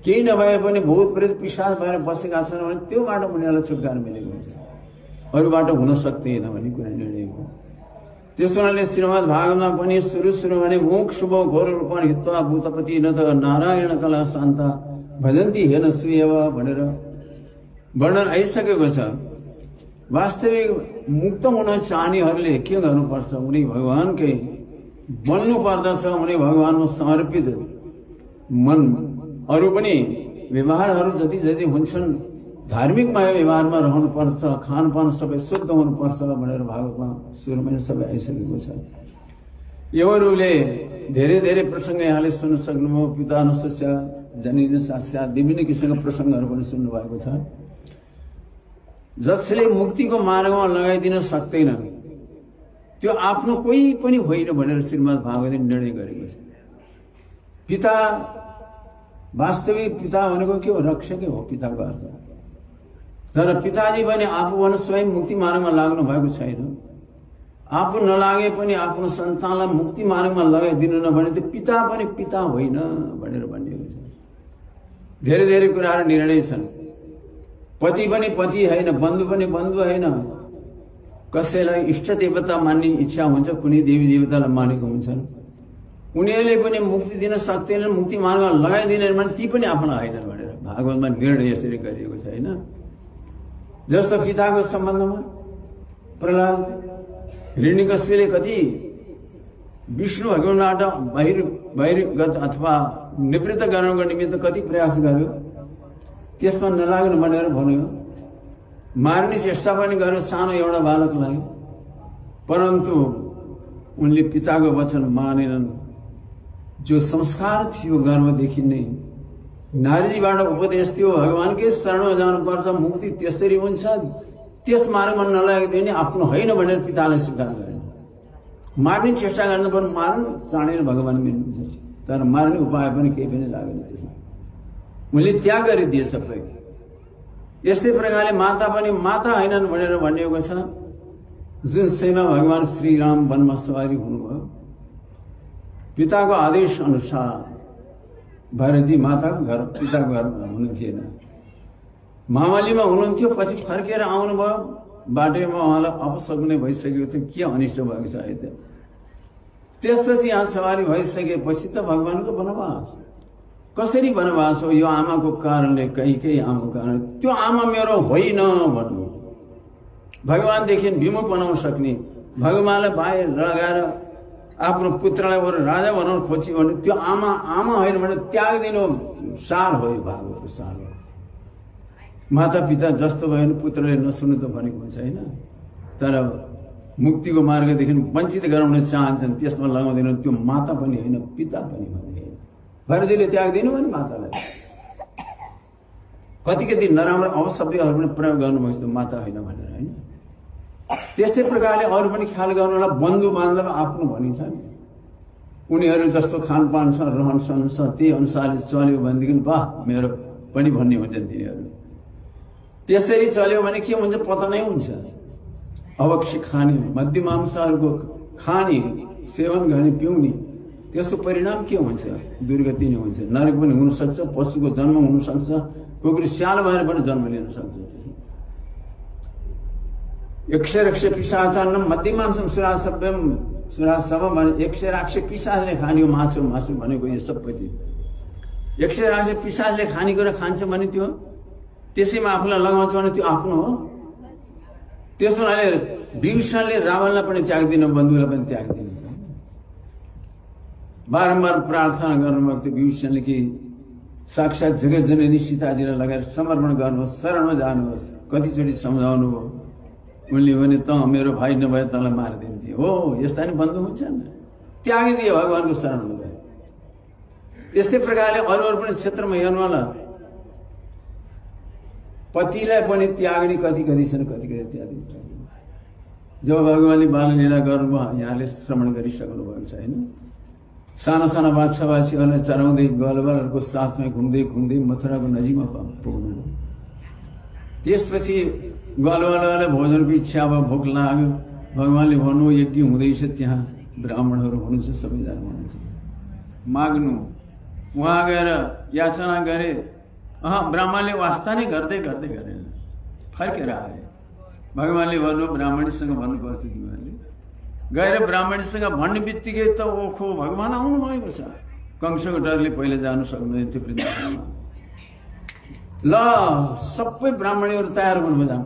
केही नभए पनि भूत प्रेत पिशाच भएर बसेका छन् भने त्योबाट उनीहरूलाई छुटकारा मिलेको हुन्छ, अरूबाट हुन सक्दैन भन्ने कुरा निर्णय हो। त्यसो हुनाले श्रीमद् भागवतमा पनि सुरु भने मुख शुभ घोर रूपण हित्वा भूतपति न त नारायण कला शान्ता भजन्ती हेन सुयव भनेर वर्णन आइसकेको छ। वास्तविक मुक्त हुन चाहनेहरूले के गर्नुपर्छ? उनी भगवानकै बन्नु पर्दछ, उनी भगवानमा समर्पित मन। अरू पनि व्यवहारहरू जति जति हुन्छन् धार्मिकमय व्यवहारमा रहनुपर्छ, खानपान सबै शुद्ध हुनुपर्छ भनेर भागवतमा सुरुमै सबै आइसकेको छ। योहरूले धेरै धेरै प्रसङ्ग यहाँले सुन्न सक्नुभयो। पिता नस्य जनिन साक्षात् विभिन्न किसिमका प्रसङ्गहरू पनि सुन्नु भएको छ। जसले मुक्तिको मार्गमा लगाइदिन सक्दैन त्यो आफ्नो कोही पनि होइन भनेर श्रीमद् भागवतले निर्णय गरेको छ। पिता वास्तविक पिता भनेको के हो? रक्षकै हो पिताको अर्थ। तर पिताजी पनि आफू भने स्वयं मुक्ति मार्गमा लाग्नु भएको छैन। आफू नलागे पनि आफ्नो सन्तानलाई मुक्ति मार्गमा लगाइदिनु नभने त्यो पिता पनि पिता होइन भनेर भनिएको छ। धेरै धेरै कुराहरू निर्णय छन्। पति पनि पति होइन, बन्धु पनि बन्धु होइन। कसैलाई इष्ट देवता मान्ने इच्छा हुन्छ, कुनै देवी देवतालाई मानेको हुन्छन्, उनीहरूले पनि मुक्ति दिन सक्दैनन्, मुक्ति मार्गमा लगाइदिनन् भने ती पनि आफ्नो होइनन् भनेर भागवतमा निर्णय यसरी गरिएको छ। होइन जस्तो पिताको सम्बन्धमा प्रहलाद हिरण्यकश्यपले कति विष्णु भगवानबाट बहिर्गत अथवा निवृत्त गर्नको निमित्त कति प्रयास गर्यो, त्यसमा नलाग्नु भनेर भन्यो। मार्ने चेष्टा पनि गर्यो सानो एउटा बालकलाई, परन्तु उनले पिताको वचन मानेनन्। जो संस्कार थियो गर्भदेखि नै नारीजीबाट उपदेश थियो भगवानकै शरणमा जानुपर्छ, मुक्ति त्यसरी हुन्छ, त्यस मार्गमा नलागिदिने आफ्नो होइन भनेर पितालाई स्वीकार गरे। मार्ने चेष्टा गर्नु पर्ने, मार्नु चाँडेर भगवान मिल्नुहुन्छ, तर मार्ने उपाय पनि केही पनि लागेन। त्यसमा उनले त्याग गरिदिए सबै। यस्तै प्रकारले माता पनि माता होइनन् भनेर भनिएको छ। जुन समयमा भगवान श्रीराम वनमा सवारी हुनुभयो, पिताको आदेश अनुसार भरतजी माताको घर पिताको घरमा हुनुहुन्थेन, मामलीमा हुनुहुन्थ्यो। पछि फर्केर आउनुभयो, बाटोमा उहाँलाई अपसग्ने भइसकेको थियो, के अनिष्ट भएको छ अहिले। त्यसपछि यहाँ सवारी भइसकेपछि त भगवानको वनवास। कसरी वनवास हो? यो आमाको कारणले, कहीँ आमाको कारण। त्यो आमा मेरो होइन भन्नु, भगवानदेखि विमुख बनाउन सक्ने, भगवानलाई बाहिर लगाएर आफ्नो पुत्रलाई बरु राजा बनाउन खोज्यो भने त्यो आमा होइन भने त्याग दिनु सार हो। यो भागवतको सार हो। माता पिता जस्तो भयो भने पुत्रले नसुन्नु त भनेको हुन्छ होइन, तर मुक्तिको मार्गदेखि वञ्चित गराउन चाहन्छन्, त्यसमा लगाउँदैन। त्यो माता पनि होइन, पिता पनि होइन। भरतजीले त्याग दिनु भने मातालाई कति नराम्रो अपशब्दहरू पनि प्रयोग गर्नुभएको छ, माता होइन भनेर होइन। त्यस्तै प्रकारले अरू पनि ख्याल गर्नुलाई बन्धु बान्धव आफ्नो भनिन्छ नि। उनीहरू जस्तो खानपान छ, रहन सहन छ, त्यही अनुसारले चल्यो भनेदेखि वाह मेरो पनि भन्ने हुन्छन् तिनीहरू। त्यसरी चल्यो भने के हुन्छ? पतन नै हुन्छ। अवक्ष खाने, मध्यमांसहरूको खाने, सेवन गर्ने, पिउने, त्यसको परिणाम के हुन्छ? दुर्गति नै हुन्छ। नरक पनि हुनसक्छ, पशुको जन्म हुनसक्छ, कोही स्याल भएर पनि जन्म लिन सक्छ। यक्षरक्ष पिशाचान्नम मध्यमांसम सुरासभ्यम सुरासभम भने यक्षराक्ष पिशाचले खाने मासु भनेको यो सबै चिज। यक्षराक्ष पिशाचले खाने कुरा खान्छ भने त्यो त्यसैमा आफूलाई लगाउँछ भने त्यो आफ्नो हो। त्यसो हुनाले विभीषणले रावणलाई पनि त्याग दिनु, बन्धुलाई पनि त्याग दिनु। बारम्बार प्रार्थना गर्नुभएको थियो विभीषणले कि साक्षात जगत जननी सीताजीलाई लगाएर समर्पण गर्नुहोस्, शरणमा जानुहोस्। कतिचोटि सम्झाउनु भयो, उनले भने त मेरो भाइ नभए तँलाई मारिदिन्थे। हो, यस्ता नि बन्धु हुन्छन्। त्यागिदिए, भगवानको शरणमा गए। यस्तै प्रकारले अरू पनि क्षेत्रमा हेर्नु होला, पतिलाई पनि त्याग्ने कति छन्, कति त्याग्ने। जब भगवानले बाललीला गर्नुभयो, यहाँले श्रवण गरिसक्नु भएको छ होइन। साना साना बाछा बाछीहरूलाई चराउँदै गलबरहरूको साथमा घुम्दै मथुराको नजिकमा पुग्नु। त्यसपछि गलवालालाई भोजनको इच्छा भयो, भोक लाग्यो। भगवानले भन्नु यज्ञ हुँदैछ, त्यहाँ ब्राह्मणहरू हुनुहुन्छ, सबैजना हुनुहुन्छ, माग्नु। उहाँ गएर याचना गरे। ब्राह्मणले वास्ता नै गर्दै गर्दै गरेन, फर्केर आए। भगवानले भन्नु ब्राह्मणीसँग भन्नुपर्छ तिमीहरूले। गएर ब्राह्मणीसँग भन्ने बित्तिकै त ओखो भगवान आउनु भएको छ। कंसको डरले पहिले जानु सक्दैन थियो वृन्दावनमा। ल सबै ब्राह्मणीहरू तयार हुनुभयो,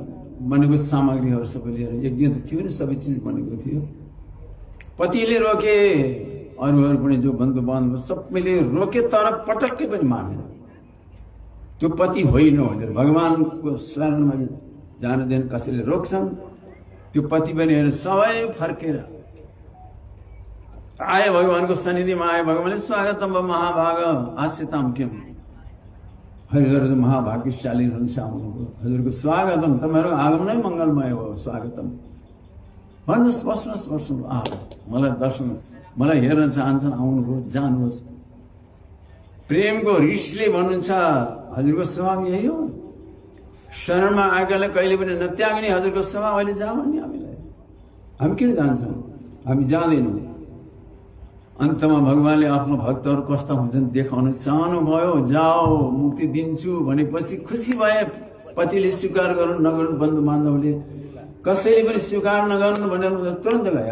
बनेको सामग्रीहरू सबै लिएर। यज्ञ त थियो नि, सबै चिज बनेको थियो। पतिले रोके, अरूहरू पनि जो बन्धु बान्धव सबैले रोके, तर पटक्कै पनि मानेन। त्यो पति होइन भनेर भगवानको शरणमा जान दिन कसैले रोक्छन्, त्यो पति पनि होइन। सबै फर्केर आए भगवानको सन्निधिमा आए। भगवानले स्वागतम महाभाग आस्यताम किम, हजुरहरू महाभाग्यशाली हुनुहुन्छ, आउनुभयो, हजुरको स्वागतम, तपाईँहरूको आगमन नै मङ्गलमय हो, स्वागतम। भन्नुहोस्, बस्नुहोस्, बस्नुहोस्, मलाई दर्शन, मलाई हेर्न चाहन्छन्, आउनुभयो, जानुहोस्। प्रेमको रिसले भन्नुहुन्छ हजुरको स्वभाव यही हो, शरणमा आएकालाई कहिले पनि नत्याग्ने हजुरको स्वभाव। अहिले जाऊ नि हामीलाई, हामी किन जान्छौँ, हामी जाँदैनौँ। अन्तमा भगवानले आफ्नो भक्तहरू कस्ता हुन्छन् देखाउन चाहनुभयो। जाओ मुक्ति दिन्छु भनेपछि खुसी भए। पतिले स्वीकार गर्नु नगर्नु, बन्धु बान्धवले कसैले पनि स्वीकार नगर्नु भनेर तुरन्त गए।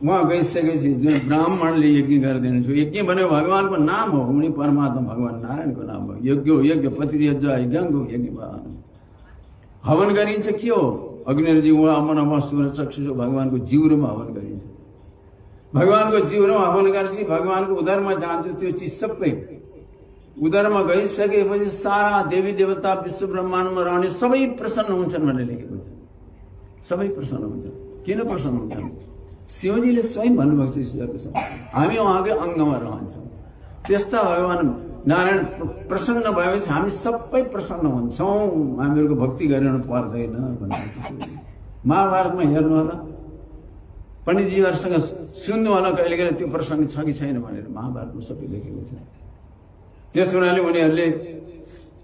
उहाँ गइसकेपछि जुन ब्राह्मणले यज्ञ गरिदिनु छु, यज्ञ भनेको भगवानको नाम हो, उनी परमात्मा भगवान नारायणको नाम हो। यज्ञ हो यज्ञ, पतिर्यज्ञ यज्ञको यज्ञ। हवन गरिन्छ के हो, अग्निजी उहाँ अमन सूर्य चक्षु भगवानको जिउरोमा हवन गरिन्छ। भगवानको जिउरोमा हवन गरेपछि भगवानको उदरमा जान्छ त्यो चिज सबै। उदरमा गइसकेपछि सारा देवी देवता विश्व ब्रह्माण्डमा रहने सबै प्रसन्न हुन्छन् भनेर लेखेको छ। सबै प्रसन्न हुन्छन्। किन प्रसन्न हुन्छन्? शिवजीले स्वयं भन्नुभएको छ, ईश्वरको छ, हामी उहाँकै अङ्गमा रहन्छौँ। त्यस्ता भगवान नारायण प्रसन्न भएपछि हामी सबै प्रसन्न हुन्छौँ, हामीहरूको भक्ति गरिरहनु पर्दैन भन्नुहुन्छ। महाभारतमा हेर्नु होला, पण्डितजीहरूसँग सुन्नु होला कहिले कहिले त्यो प्रसङ्ग छ कि छैन भनेर, महाभारतमा सबै लेखेको छ। त्यस हुनाले उनीहरूले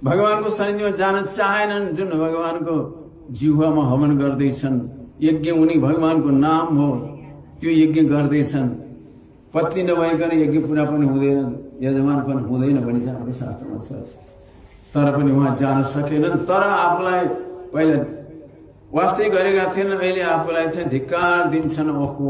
भगवानको सान्निध्यमा जान चाहेनन्। जुन भगवानको जिह्वामा हवन गर्दैछन्, यज्ञ उनी भगवानको नाम हो, त्यो यज्ञ गर्दैछन्। पत्नी नभइकन यज्ञ पुरा पनि हुँदैन, यजमान पनि हुँदैन भनिन्छ हाम्रो शास्त्रमा छ। तर पनि उहाँ जान सकेनन्। तर आफूलाई पहिला वास्तै गरेका थिएनन्, अहिले आफूलाई चाहिँ धिक्कार दिन्छन्। ओहो,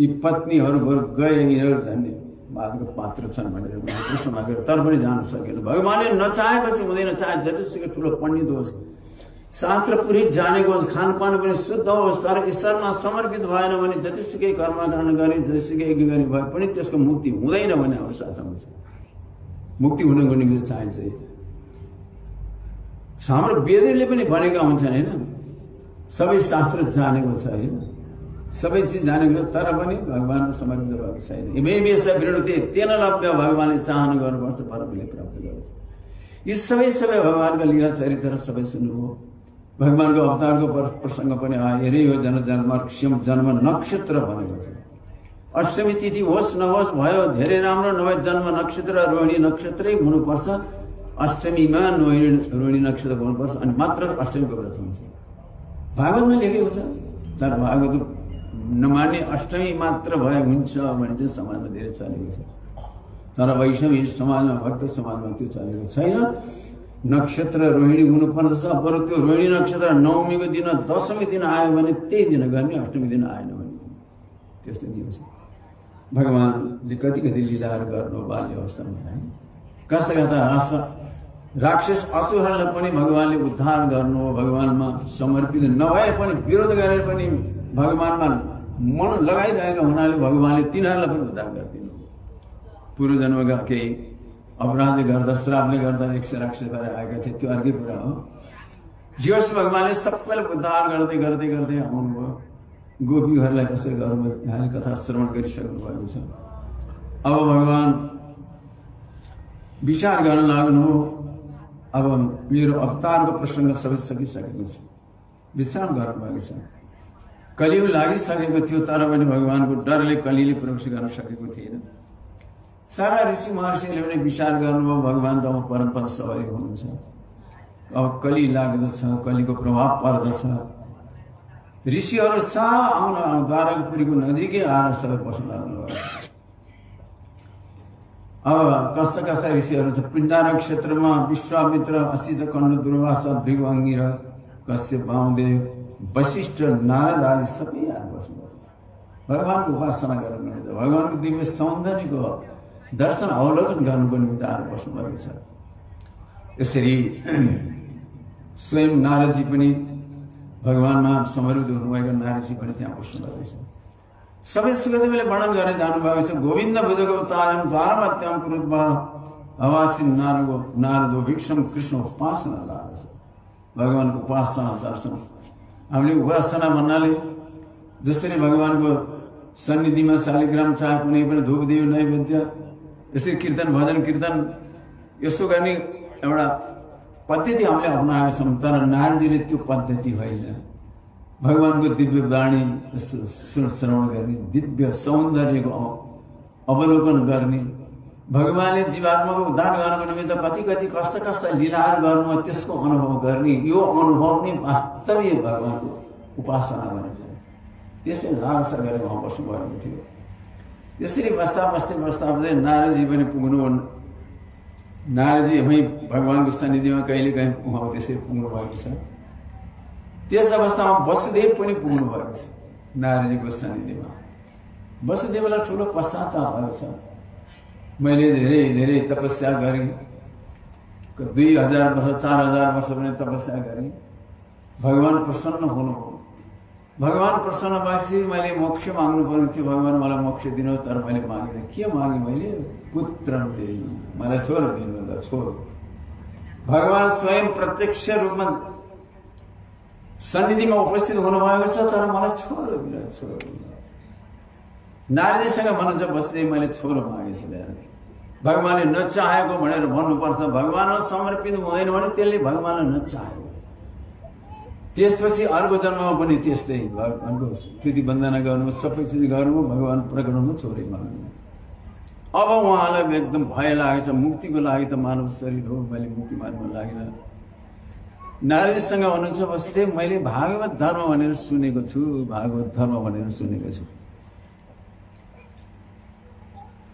यी पत्नीहरू गए, यिनीहरू धन्यवादको पात्र छन् भनेर प्रश्न गरेर, तर पनि जान सकेन। भगवानले नचाहेपछि हुँदैन, चाहे जतिसुकै ठुलो पण्डित होस्, शास्त्र पुरै जानेको होस्, खानपान पनि शुद्ध होस्, तर ईश्वरमा समर्पित भएन भने जतिसुकै कर्मकाण्ड गर्ने, जतिसुकै यज्ञ गर्ने भए पनि त्यसको मुक्ति हुँदैन भन्ने हाम्रो शास्त्रमा छ। मुक्ति हुनको निम्ति चाहिन्छ। हाम्रो वेदले पनि भनेका हुन्छन् होइन, सबै शास्त्र जानेको छ होइन, सबै चिज जानेको, तर पनि भगवानको समर्पित भएको छैन। इमेवेश वृणुते तेन लभ्य, भगवानले चाहना गर्नुपर्छ, परमले प्राप्त गर्छ। यी सबै भगवानका लीला चरित्र सबै सुन्नुभयो। भगवानको अवतारको प्रसङ्ग पनि आयो। हेरै हो जन जन्माक्षम जन्म नक्षत्र भनेको छ। अष्टमी तिथि होस् नहोस् भयो, धेरै राम्रो नभए जन्म नक्षत्र रोहिणी नक्षत्रै हुनुपर्छ। अष्टमीमा रोहिणी नक्षत्र हुनुपर्छ, अनि मात्र अष्टमीको व्रत हुन्छ। भागवतमा लेखेको छ। तर भागवत नमान्ने अष्टमी मात्र भए हुन्छ भने चाहिँ समाजमा धेरै चलेको छ। तर वैष्णव समाजमा, भक्त समाजमा त्यो चलेको छैन। नक्षत्र रोहिणी हुनुपर्दछ। बरु त्यो रोहिणी नक्षत्र नवमीको दिन, दशमी दिन आयो भने त्यही दिन गर्ने, अष्टमी दिन आएन भने त्यस्तो नियम छ। भगवानले कति कति लीलाहरू गर्नु बाल्य अवस्थामा है। कस्ता कस्ता राक्षस असुरहरूलाई पनि भगवानले उद्धार गर्नु, भगवानमा समर्पित नभए पनि विरोध गरेर पनि भगवानमा मन लगाइरहेका हुनाले भगवानले तिनीहरूलाई पनि उद्धार गरिदिनु। पूर्व जन्मका केही अपराधले गर्दा, श्रापले गर्दा एक राक्षस भएर आएका थिए, त्यो अर्कै कुरा हो। जियोस् भगवानले सबैलाई उद्धार गर्दै गर्दै गर्दै आउनुभयो। गोपीहरूलाई कसरी गर्नु, यहाँले कथा श्रवण गरिसक्नु भएको छ। अब भगवान विचार गर्न लाग्नु हो। अब मेरो अवतारको प्रसङ्ग सबै सकिसकेको छ, विश्राम गर्नुभएको छ। कलियुग लागिसकेको थियो, तर पनि भगवानको डरले कलिले प्रवेश गर्न सकेको थिएन। सारा ऋषि महर्षिले पनि विचार गर्नुभयो, भगवान त अब परम्परा सबै हुनुहुन्छ। अब कलि लाग्दछ, कलिको प्रभाव पर्दछ। ऋषिहरू सारा आउन द्वारकापुरीको नजिकै आएर सबै बस्न लाग्नुभयो। अब कस्ता कस्ता ऋषिहरू छ पिण्डारक क्षेत्रमा विश्वामित्र असित कर्ण दुर्वासा भृगु र कश्यप वामदेव वशिष्ठ नारद आदि सबै आएर बस्नुभयो भगवानको उपासना गर्न निमित्त भगवानको दिव्य सौन्दर्यको दर्शन अवलोकन गर्नुको निमित्त आएर बस्नुभएको छ। यसरी स्वयं नारदजी पनि भगवानमा समर्पित हुनुभएको नारदजी पनि त्यहाँ बस्नुभएको छ। सबै सुखदेवले वर्णन गरेर जानुभएको छ। गोविन्द बुधको तारम द्वारमत्यम कुरुद्वा अवासी नारदो भिक्षम कृष्ण उपासना लाग्छ। भगवानको उपासना दर्शन हामीले उपासना भन्नाले जसरी भगवानको सन्निधिमा शालिग्राम चाह कुनै पनि धूपदीप नैवेद्य यसरी कीर्तन भजन कीर्तन यसो गर्ने एउटा पद्धति हामीले अपनाएका छौँ। तर नारदजीले त्यो पद्धति होइन। भगवानको दिव्य वाणी श्रवण गर्ने दिव्य सौन्दर्यको अवलोकन गर्ने भगवानले जीवात्माको उद्धार गर्नको निमित्त कति कति कस्ता कस्ता लीलाहरू गर्नु त्यसको अनुभव गर्ने यो अनुभव नै वास्तविक भगवानको उपासना भनिन्छ। त्यसै लालसा गरेर उहाँ बस्नुभएको थियो। यसरी बस्दा बस्दै नारदजी पनि पुग्नु नारदजी वहीँ भगवानको सन्निधिमा कहिले कहीँ उहाँ त्यसरी पुग्नु भएको छ। त्यस अवस्थामा वसुदेव पनि पुग्नु भएको छ नारदजीको सन्निधिमा। वसुदेवलाई ठुलो पश्चाताप भएको छ। मैले धेरै धेरै तपस्या गरेँ 2000 वर्ष 4000 वर्ष पनि तपस्या गरेँ। भगवान प्रसन्न हुनुभयो। भगवान प्रसन्न भएपछि मैले मोक्ष माग्नु पर्ने थियो। भगवान मलाई मोक्ष दिनुहोस्। तर मैले मागेँ के मागेँ मैले पुत्र मलाई छोरो दिनु छोरो। भगवान स्वयं प्रत्यक्ष रूपमा सन्निधिमा उपस्थित हुनुभएको छ तर मलाई छोरो दिनु छोरो। नारदजीसँग भन्नुहुन्छ वसुदेव मैले छोरो मागेको छु। भगवानले नचाहेको भनेर भन्नुपर्छ। भगवानमा समर्पित हुँदैन भने त्यसले भगवानलाई नचाहेको। त्यसपछि अर्को जन्ममा पनि त्यस्तै भगवानको स्तुति वन्दना गर्नु सबै चिज गर्नु भगवान प्रकट हुनु छोरै माग्नु। अब उहाँलाई एकदम भय लागेको छ। मुक्तिको लागि त मानव शरीर हो। मैले मुक्ति मार्गमा लागेन। नारदजीसँग भन्नुहुन्छ वसुदेव मैले भागवत धर्म भनेर सुनेको छु। भागवत धर्म भनेर सुनेको छु।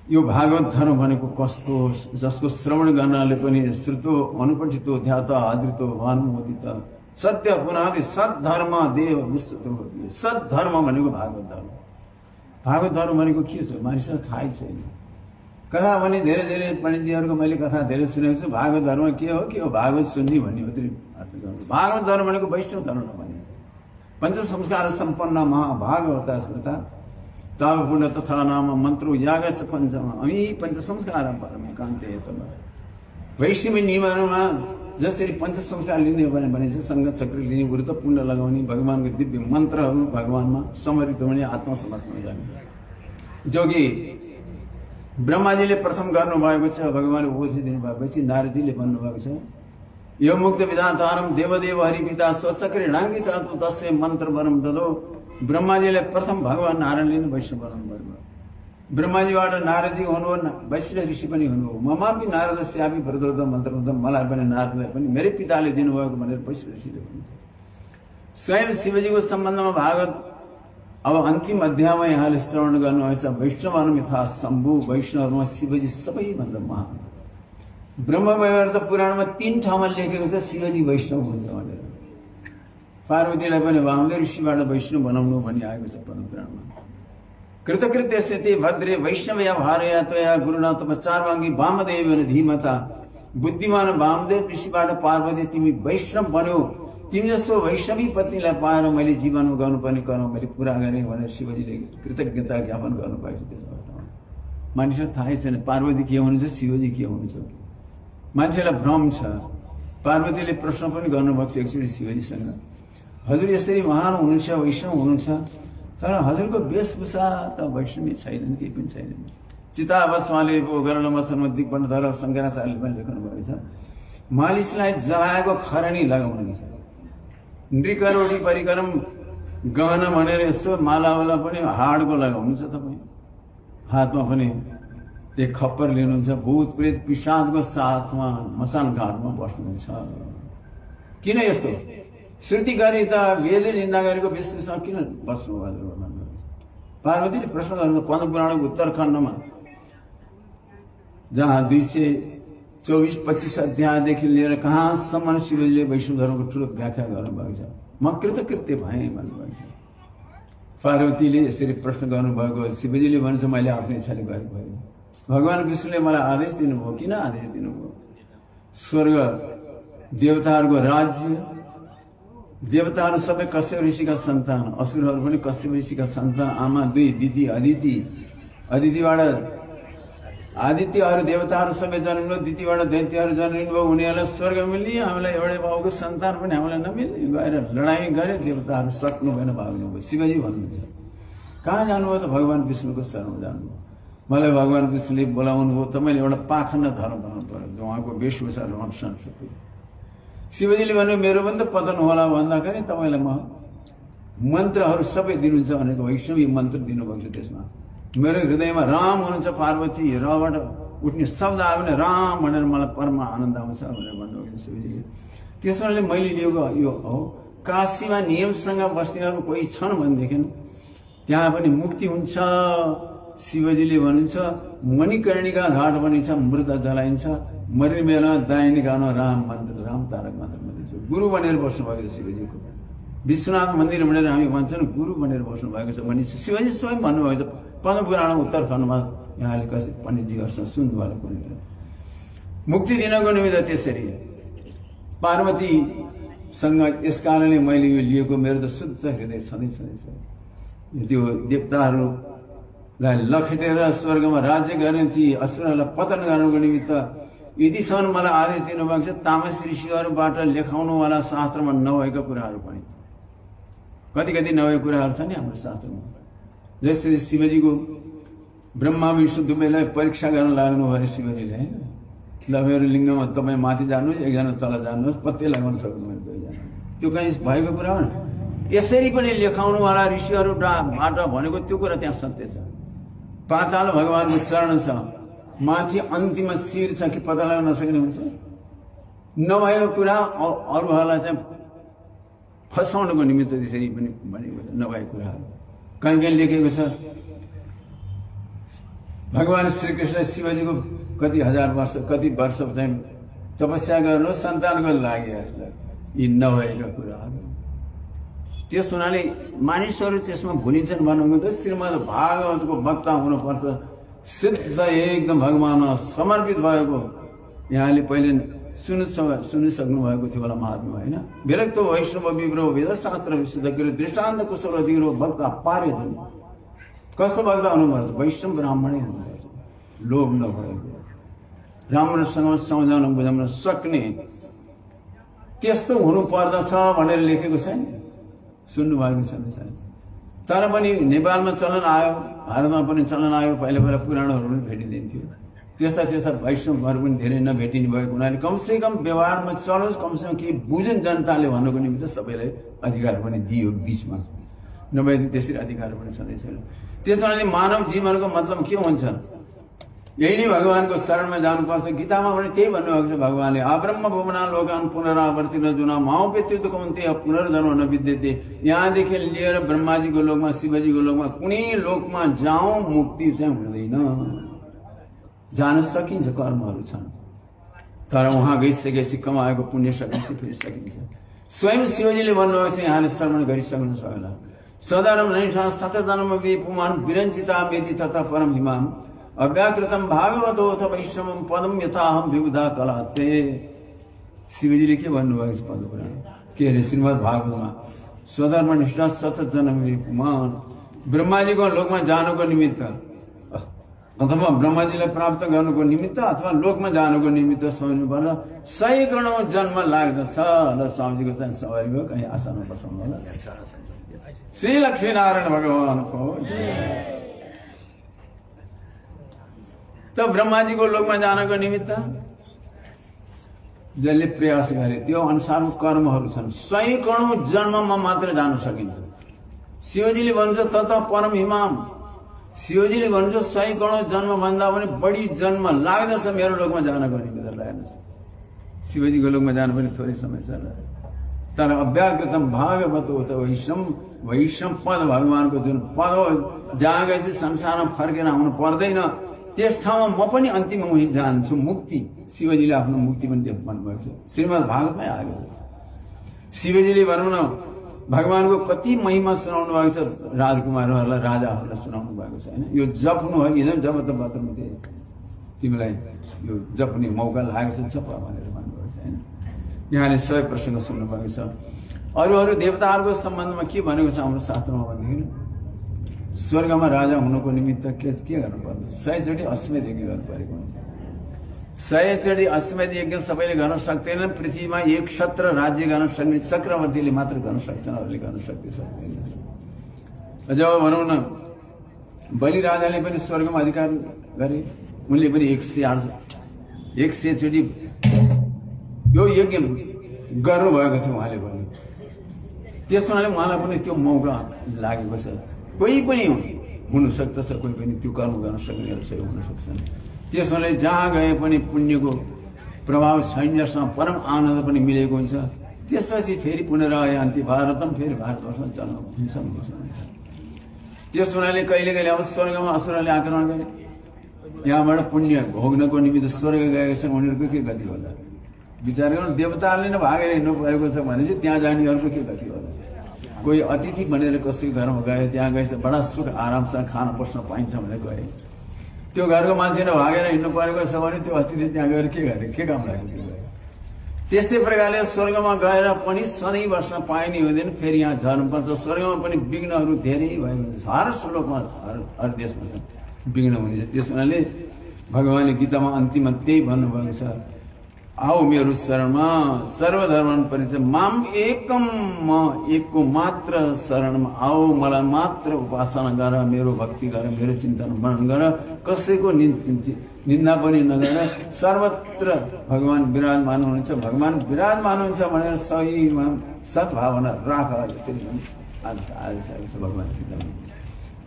यो भागवत धर्म भनेको कस्तो जसको श्रवण गर्नाले पनि श्रुतो अनुपठितो ध्यात आदृतो भानुमोदित सत्य पुनादि सद्धर्म देव विश्वतो। सद्धर्म भनेको भागवत धर्म। भागवत धर्म भनेको के छ मानिसलाई थाहै छैन। कथा भने धेरै धेरै पण्डितजीहरूको मैले कथा धेरै सुनेको छु। भागवत धर्म के हो भागवत सुन्ने भन्ने मात्रै अर्थ गर्नु। भागवत धर्म भनेको वैष्णव धर्म भन्ने पञ्च संस्कार सम्पन्न महाभागवता स्मृता तब पुण्य तथा नाम मन्त्रो यागस्य पञ्चम अमी पञ्च संस्कार परमे कान्ते तल। वैष्णवी नियमहरूमा जसरी पञ्च संस्कार लिने भने सङ्गत चक्र लिने व्रत पुण्य लगाउने भगवानको दिव्य मन्त्रहरू भगवानमा समर्पित हुने आत्मसमर्पण गर्ने जो कि ब्रह्माजीले प्रथम गर्नुभएको छ। भगवानले उपदेश दिनुभएपछि नारदजीले भन्नुभएको छ यो मुक्त विधातारम देवदेव हरिपिता स्वचक्रेणाङ्कित तस्य मन्त्र वरम ददो। ब्रह्माजीले प्रथम भगवान नारायणले नै वैष्णव बनाउनु भयो। ब्रह्माजीबाट नारदजी हुनुभयो वैष्णव ऋषि पनि हुनुभयो। ममापि नारदस्यापि प्रदोद मन्त्र मलाई पनि नारदलाई पनि मेरै पिताले दिनुभएको भनेर वैष्णव ऋषिले भन्नुहुन्छ। स्वयं शिवजीको सम्बन्धमा भागवत अब अन्तिम अध्यायमा यहाँले श्रवण गर्नुभएछ। वैष्णवहरूमा यथा शम्भु वैष्णवहरूमा शिवजी सबैभन्दा महान। ब्रह्मवैवर्त पुराणमा 3 ठाउँमा लेखेको छ शिवजी वैष्णव हुन्छ भनेर। पार्वतीलाई पनि वामदेव ऋषिबाट वैष्णव बनाउनु भनी आएको छ परमपुराणमा। कृतकृत्य स्थिति भद्रे वैष्णवया भारया त्वया गुरुना तपचारवाङ्गी वामदेव धीमता। बुद्धिमान वामदेव ऋषिबाट पार्वती तिमी वैष्णव बन्यो। तिमी जस्तो वैष्णवी पत्नीलाई पाएर मैले जीवनमा गर्नुपर्ने कर्म मैले पुरा गरेँ भनेर शिवजीले कृतज्ञता ज्ञापन गर्नुभएको छ। त्यस अवस्थामा मानिसलाई थाहै छैन पार्वती के हुनुहुन्छ शिवजी के हुनुहुन्छ। मान्छेलाई भ्रम छ। पार्वतीले प्रश्न पनि गर्नुभएको छ एकचोटि शिवजीसँग हजुर यसरी महान हुनुहुन्छ वैष्णव हुनुहुन्छ तर हजुरको वेशभूषा त वैष्णवी छैन केही पनि छैन। चितावसमाले गरणमसनमा दिग्बन्धर शङ्कराचार्यले पनि लेख्नु भएको छ मालिसलाई जलाएको खरनी लगाउनु छ। नृकरोटी परिक्रम गहना भनेर यसो मालावाला पनि हाडको लगाउनु छ। तपाईँ हातमा पनि एक खप्पर लिनुहुन्छ। भूत प्रेत पिशाचको साथमा मसान घाटमा बस्नुहुन्छ। किन यस्तो श्रुति गरी त वेदले निन्दा गरेको वेशभूषा किन बस्नु हजुर। पार्वतीले प्रश्न गर्नु पद्म पुराणको उत्तरखण्डमा जहाँ 224-25 अध्यायदेखि लिएर कहाँसम्म शिवजीले वैष्णव धर्मको ठुलो व्याख्या गर्नुभएको छ। म कृतकृत्य भएँ भन्नुभएको छ। पार्वतीले यसरी प्रश्न गर्नुभएको, शिवजीले भन्छ मैले आफ्नै इच्छाले गरेको होइन। भगवान विष्णुले मलाई आदेश दिनुभयो। किन आदेश दिनुभयो? स्वर्ग देवताहरूको राज्य, देवताहरू सबै कश्यप ऋषिका सन्तान, असुरहरू पनि कश्यप ऋषिका सन्तान, आमा 2 दिदी अदिति, अदितिबाट आदित्यहरू देवताहरू सबै जन्मिनु, दिदीबाट दैत्यहरू जन्मिनुभयो। उनीहरूलाई स्वर्ग मिल्यो, हामीलाई एउटै बाबुको सन्तान पनि हामीलाई नमिल्ने। गएर लडाइँ गरे, देवताहरू सक्नु भएन, भाग्नुभयो। शिवजी भन्नुहुन्छ कहाँ जानुभयो त? भगवान विष्णुको शरणमा जानुभयो। मलाई भगवान विष्णुले बोलाउनु भयो, तपाईँले एउटा पाखण्ड धर्म बनाउनु पर्यो, जो उहाँको वेशभूषा रहन सबै। शिवजीले भन्नु मेरो पनि त पतन होला भन्दाखेरि तपाईँलाई म मन्त्रहरू सबै दिनुहुन्छ भनेको वैष्णवी मन्त्र दिनुभएको छ। त्यसमा मेरो हृदयमा राम हुनुहुन्छ, पार्वती रबाट उठ्ने शब्द आयो भने राम भनेर मलाई परम आनन्द आउँछ भनेर भन्नुभएको छ शिवजीले। त्यसैले मैले लिएको यो हो, काशीमा नियमसँग बस्नेहरू कोही छन् भनेदेखि त्यहाँ पनि मुक्ति हुन्छ। शिवजीले भन्नुहुन्छ मणिकर्णिका घाट पनि छ, मृत जलाइन्छ, मर्ने बेलामा दाहिने गाउँ राम मन्त्र, राम तारक मन्त्र भनिन्छ। गुरु बनेर बस्नुभएको छ शिवजीको। विश्वनाथ मन्दिर भनेर हामी भन्छौँ, गुरु बनेर बस्नुभएको छ भने शिवजी स्वयं भन्नुभएको छ। पद्मपुराण उत्तरखण्डमा यहाँले कसै पण्डितजीहरूसँग सुन्नुभयो कुनै मुक्ति दिनको निमित्त त्यसरी पार्वतीसँग यस कारणले मैले यो लिएको। मेरो त शुद्ध हृदय छँदै छँदैछ। त्यो देवताहरूलाई लखेटेर स्वर्गमा राज्य गर्ने ती असुरहरूलाई पतन गर्नको निमित्त यतिसम्म मलाई आदेश दिनुभएको छ। तामस ऋषिहरूबाट लेखाउनुवाला शास्त्रमा नभएका कुराहरू पनि कति कति नभएका कुराहरू छन् नि हाम्रो शास्त्रमा। जसरी शिवजीको ब्रह्मा विष्णु दुवैलाई परीक्षा गर्न लाग्नु भयो शिवजीले, होइन? ल मेरो लिङ्गमा तपाईँ माथि जानुहोस्, एकजना तल जानुहोस्, पत्ते लगाउन सक्नुभयो दुईजना। त्यो कहीँ भएको कुरा हो। यसरी पनि लेखाउनुवाला ऋषिहरूबाट भनेको त्यो कुरा त्यहाँ सत्य छ। पाताल भगवानको चरण छ, माथि अन्तिम शिर छ कि पत्ता लगाउन नसक्ने हुन्छ। नभएको कुरा अरूहरूलाई चाहिँ फसाउनको निमित्त त्यसरी पनि भनेको छ। नभएको कुराहरू कहीँ लेखेको छ। भगवान श्रीकृष्ण शिवजीको कति हजार वर्ष कति वर्ष चाहिँ तपस्या गर्नु सन्तानको लागि, यी नभएका कुराहरू। त्यस हुनाले मानिसहरू त्यसमा भुलिन्छन्। भन्नुको त श्रीमद् भागवतको वक्ता हुनुपर्छ, सिद्ध एकदम भगवानमा समर्पित भएको। यहाँले पहिले सुनिसक्नु भएको थियो होला महात्मा, होइन? विरक्त वैष्णव विग्रो वेदशास्त्र विशुद्ध गरी दृष्टान्त कुशल दिग्रो वक्ता पारे धन। कस्तो वक्ता हुनुपर्छ? वैष्णव ब्राह्मणै हुनुपर्छ, लोभ नभएको, राम्रोसँग सम्झाउन बुझाउन सक्ने त्यस्तो हुनुपर्दछ भनेर लेखेको छ नि, सुन्नुभएको छ। तर पनि नेपालमा चलन आयो, भारतमा पनि चलन आयो। पहिला पहिला पुराणहरू पनि भेटिदिन्थ्यो। त्यस्ता त्यस्ता वैष्णवहरू पनि धेरै नभेटिने भएको हुनाले कमसेकम व्यवहारमा चलोस्, कमसेकम केही बुझुन् जनताले भन्नुको निमित्त सबैलाई अधिकार पनि दियो बिचमा। नभए त्यसरी अधिकार पनि छँदै छैन। त्यसैले मानव जीवनको मतलब के हुन्छ? यही नै भगवानको शरणमा जानुपर्छ। गीतामा पनि त्यही भन्नुभएको छ भगवानले, आब्रह्म भुवना लोकान पुनरावर्तिन जुना माओ पेत्रित कौन्ते पुनर्जन्म नविद्यते। यहाँदेखि लिएर ब्रह्माजीको लोकमा, शिवजीको लोकमा, कुनै लोकमा जाउँ मुक्ति चाहिँ हुँदैन। जान सकिन्छ, कर्महरू छन्, तर उहाँ गइसकेपछि कमाएको पुण्य सकिन्छ, फेरि सकिन्छ। स्वयं शिवजीले भन्नुभएको छ, यहाँले श्रवण गरिसक्नुहोस् होला। सदरम नैषा शतजन्म विपुमान विरञ्चिता वेदी तथा परम हिमाम अव्याकृतम भागवतो अथ वैष्णवम पदम यथाहम विबुधा कलाते। शिवजीले के भन्नुभएको छ पद्मपुराण के अरे श्रीमद् भागवतमा? स्वधर्म निष्ठा शतजन्म विपुमान, ब्रह्माजीको लोकमा जानुको निमित्त अथवा ब्रह्माजीलाई प्राप्त गर्नुको निमित्त अथवा लोकमा जानुको निमित्त सोच्नुपर्दा 100 करोड जन्म लाग्दछ। ल स्वामीजीको चाहिँ सवारी भयो, कहीँ आसनमा बसाउनु होला। श्री लक्ष्मीनारायण भगवानको त ब्रह्माजीको लोकमा जानको निमित्त जसले प्रयास गरे त्यो अनुसारको कर्महरू छन्। 100 करोड जन्ममा मात्र जान सकिन्छ। शिवजीले भन्छ तत परम हिमाम। शिवजीले भन्छ 100 करोड जन्म भन्दा पनि बढी जन्म लाग्दछ मेरो लोकमा जानको निमित्त लाग्दछ। शिवजीको लोकमा जानु पनि थोरै समय छ। तर अव्याकृतम भागवत हो त वैष्णव पद भगवानको जुन पद हो, जहाँ गएपछि संसारमा फर्केर आउनु पर्दैन। त्यस ठाउँमा म पनि अन्तिम हुँ जान्छु मुक्ति। शिवजीले आफ्नो मुक्ति पनि भन्नुभएको छ, श्रीमद् भागवतमै आएको छ। शिवजीले भनौँ न भगवानको कति महिमा सुनाउनु भएको छ, राजकुमारहरूलाई राजाहरूलाई सुनाउनु भएको छ हैन। यो जप्नु हो हिजो जब त बातमा तिमीलाई यो जप्ने मौका लागेको छ जप भनेर भन्नुभएको छ हैन। यहाँले सबै प्रसङ्ग सुन्नुभएको छ। अरू देवताहरूको सम्बन्धमा के भनेको छ हाम्रो शास्त्रमा भनेदेखि स्वर्गमा राजा हुनुको निमित्त के गर्नु पर्ने, 100 चोटि अश्वमेध यज्ञ गर्नु परेको हुन्छ। 100 चोटि अश्वमेध यज्ञ सबैले गर्न सक्दैनन्। पृथ्वीमा एक क्षत्र राज्य गर्न सक्ने चक्रवर्तीले मात्र गर्न सक्छन्, अरूले गर्न सक्दैन। जब भनौँ न बलि राजाले पनि स्वर्गमा अधिकार गरे, उनले पनि 100 चोटि यो यज्ञ गर्नुभएको थियो उहाँले पनि। त्यस हुनाले उहाँलाई पनि त्यो मौका लागेको छ। कोही पनि हुन सक्दछ, कोही पनि त्यो कर्म गर्न सक्नेहरू सबै हुन सक्छन्। त्यस हुनाले जहाँ गए पनि पुण्यको प्रभाव सैन्यसँग परम आनन्द पनि मिलेको हुन्छ। त्यसपछि फेरि पुनरायान्ति भारतम, फेरि भारतवर्षमा जन्म हुन्छ। त्यस हुनाले कहिले कहिले अब स्वर्गमा असुरले आक्रमण गरे, यहाँबाट पुण्य भोग्नको निमित्त स्वर्ग गएका छन्, उनीहरूको के गति होला विचार गर्नु। देवताहरूले नै भागेर हिँड्नु परेको छ भने चाहिँ त्यहाँ जानेहरूको के गति होला। कोही अतिथि भनेर कसैको घरमा गए, त्यहाँ गएछ बडा सुख आरामसँग खान बस्न पाइन्छ भनेर गए, त्यो घरको मान्छे नै भागेर हिँड्नु परेको छ भने त्यो अतिथि त्यहाँ गएर के गरे, के काम लाग्यो। त्यस्तै प्रकारले स्वर्गमा गएर पनि सधैँ बस्न पाइने हुँदैन, फेरि यहाँ झर्नुपर्छ। स्वर्गमा पनि विघ्नहरू धेरै भएको हुन्छ, हर श्लोकमा हर देशमा विघ्न हुनेछ। त्यस हुनाले भगवानले गीतामा अन्तिममा त्यही भन्नुभएको छ, आओ मेरो शरणमा सर्वधर्म परिचय माम एकम, म एकको मात्र शरणमा आओ, मलाई मात्र उपासना गर, मेरो भक्ति गर, मेरो चिन्तन मनन गर, कसैको निन्दा पनि नगर। सर्वत्र भगवान विराजमान हुनुहुन्छ, भगवान विराजमान हुन्छ भनेर सहीमा सद्भावना राख, यसरी आएको छ भगवान।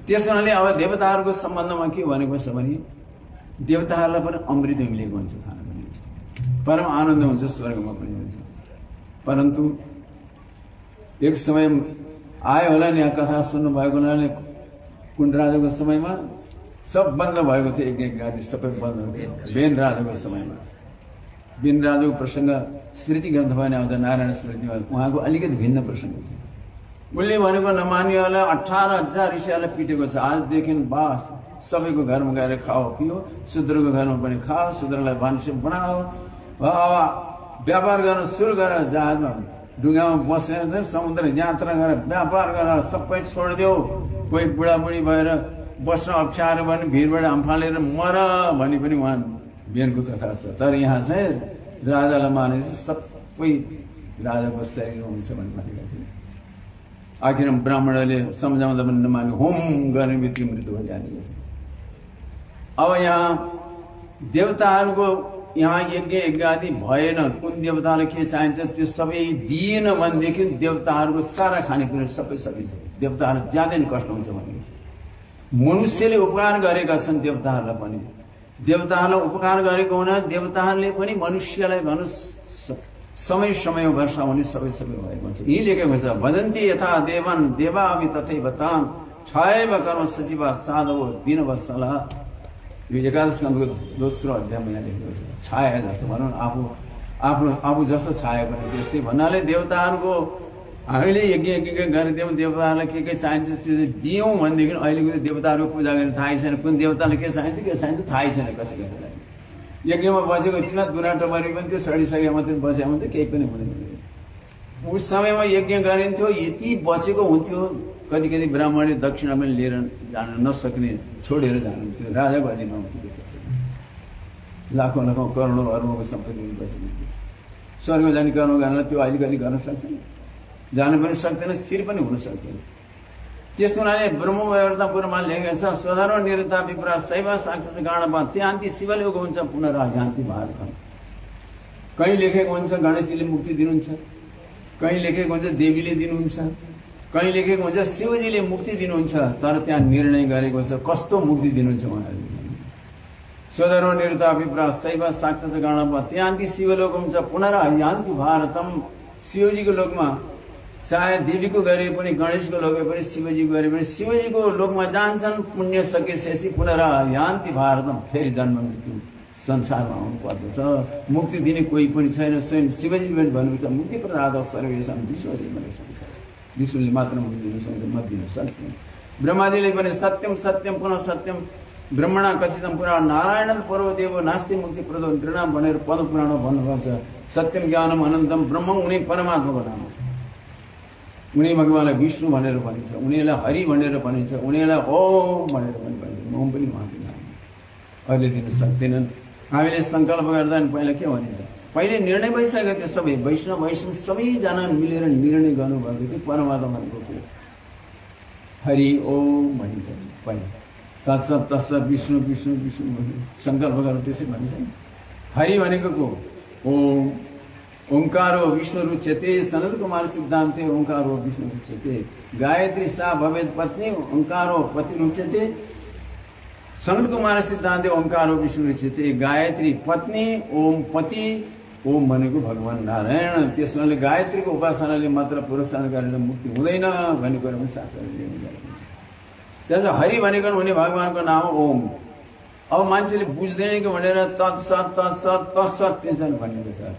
त्यस हुनाले अब देवताहरूको सम्बन्धमा के भनेको छ भने देवताहरूलाई पनि अमृत मिलेको हुन्छ, खाना पनि परम आनन्द हुन्छ, स्वर्गमा पनि हुन्छ। परन्तु एक समय आयो होला नि, यहाँ कथा सुन्नु भएको हुनाले कुन राजाको समयमा सब बन्द भएको थियो, एक आदि सबै बन्द थियो। बेन राजाको समयमा, बेन राजाको प्रसङ्ग स्मृति ग्रन्थ पनि आउँछ, नारायण स्मृतिमा उहाँको अलिकति भिन्न प्रसङ्ग छ। उसले भनेको नमान्नेहरूलाई 18,000 ऋषिहरूलाई पिटेको छ। आजदेखि बास सबैको घरमा गएर खाओ पियो, शूद्रको घरमा पनि खाओ, शूद्रलाई भान्से बनाओ, व्यापार गर्न सुरु गर, जहाजमा डुङ्गामा बसेर चाहिँ समुद्र यात्रा गरेर व्यापार गरेर सबै छोडिदेऊ। कोही बुढाबुढी भएर बस्न अप्ठ्यारो भने भिरबाट अम्फालेर मर भन्ने पनि उहाँ बेनको कथा छ। तर यहाँ चाहिँ राजालाई मानेपछि सबै राजाको शरीर हुन्छ भन्ने भनेका थिए। आखिर ब्राह्मणले सम्झाउँदा पनि नमाने, होम गर्ने बित्तिकै मृत्यु भइहालेको छ। अब यहाँ देवताहरूको यहाँ यज्ञ आदि भएन, कुन देवतालाई के चाहिन्छ त्यो सबै दिएन भनेदेखि देवताहरूको सारा खानेकुरा सबै सकिन्छ। देवताहरू ज्यादै कष्ट हुन्छ भनेपछि मनुष्यले उपकार गरेका छन् देवताहरूलाई पनि, देवताहरूलाई उपकार गरेको हुना देवताहरूले पनि मनुष्यलाई भन्नु समय समय वर्षाउने सबै भएको हुन्छ। यही लेखेको छ, भजन्ती यथा देवन देवावि तथैव तान् छयव कर्म सचिव साधव दिनवत्सला। यो एकादश स्कन्धको दोस्रो अध्यायमा यहाँ लेखेको छ। छाया जस्तो भनौँ, आफू जस्तो छाया पनि त्यस्तै भन्नाले देवताहरूको हामीले यज्ञ गरिदियौँ, देवताहरूलाई के चाहिन्छ त्यो दियौँ भनेदेखि अहिलेको देवताहरूको पूजा गर्ने थाहै छैन, कुन देवतालाई के चाहिन्छ थाहै छैन कसैलाई। यज्ञमा बसेको चिना दुरा टमारी पनि त्यो सडिसके मात्रै बसे भने केही पनि हुँदैन। उस समयमा यज्ञ गरिन्थ्यो, यति बचेको हुन्थ्यो, कति ब्राह्मणले दक्षिणा पनि लिएर जान नसक्ने छोडेर जानुहुन्थ्यो, राजाको अधीनमा हुन्थ्यो। लाखौँ करोडौँ अर्बौँको सम्पत्ति पनि बसिन्थ्यो। स्वर्ग जाने कर्म गर्न त्यो अलिकति गर्न सक्छन्, जान पनि सक्दैन, स्थिर पनि हुन सक्दैन। त्यस हुनाले ब्रह्मवैवर्तपुरमा लेखेको छ, स्वधर्म निरता विप्रा शैव साक्षस गाणपा त्यान्ति शिवलोक हुन्छ पुनरायान्ति भारतम। कहीँ लेखेको हुन्छ गणेशजीले मुक्ति दिनुहुन्छ, कहीँ लेखेको हुन्छ देवीले दिनुहुन्छ, कहीँ लेखेको हुन्छ शिवजीले मुक्ति दिनुहुन्छ। तर त्यहाँ निर्णय गरेको छ कस्तो मुक्ति दिनुहुन्छ उहाँहरूले। स्वधर्म निरता विप्रा शैव साक्षस गाणपा त्यान्ति शिवलोक हुन्छ पुनरायान्ति भारतम। शिवजीको लोकमा चाहे देवीको गरे पनि गणेशको लगे पनि शिवजीको गरे पनि शिवजीको लोकमा जान्छन् पुण्य सकेपछि पुनरायान्ति भारतम फेरि जन्म मृत्यु संसारमा आउनु पर्दछ मुक्ति दिने कोही पनि छैन स्वयं शिवजी पनि भन्नुहुन्छ मुक्ति प्रदाता सर्वेशम विश्वले भने संसार विष्णुले मात्र मुक्ति दिन सक्छ म दिन सक्दिनँ ब्रह्माजीले पनि सत्यम सत्यम पुनः सत्यम ब्रह्मणा कथितम पुनः नारायण पर्वदेव नास्ति मुक्ति प्रदो नृणाम भनेर पद पुराण भन्नुपर्छ सत्यम ज्ञानम अनन्तम ब्रह्म उनी परमात्माको नाम उनी भगवानलाई विष्णु भनेर भनिन्छ उनीलाई हरि भनेर भनिन्छ उनीलाई ओम भनेर पनि भनिन्छ ओम पनि उहाँको नाम अहिले दिन सक्दैनन् हामीले सङ्कल्प गर्दा पहिला के भनिन्छ पहिले निर्णय भइसकेको थियो सबै वैष्णव सबैजना मिलेर निर्णय गर्नुभएको थियो परमात्माको हरि ओम भनिन्छ पहिला तत्सत तत्सत विष्णु विष्णु विष्णु सङ्कल्प गरेर त्यसै भनिन्छ हरि भनेको को ओम ओंकारो विष्णु रुच्यते सनत कुमार सिद्धान्ते ओंकारो विष्णु रुच्यते गायत्री सा भवेद पत्नी ओंकारो पति रुच्यते सनत कुमार सिद्धान्ते ओंकारो विष्णु रुच्यते गायत्री पत्नी ओम पति ओम भनेको भगवान नारायण त्यसले गायत्रीको उपासनाले मात्र पुरस्कार गरेर मुक्ति हुँदैन भनेको पनि शास्त्रले त्यसो हरि भनेको उनी भगवानको नाम ओम अब मान्छेले बुझ्दैन कि भनेर तत्सत तत्सत तत्सत तिनचोटि भनेको छ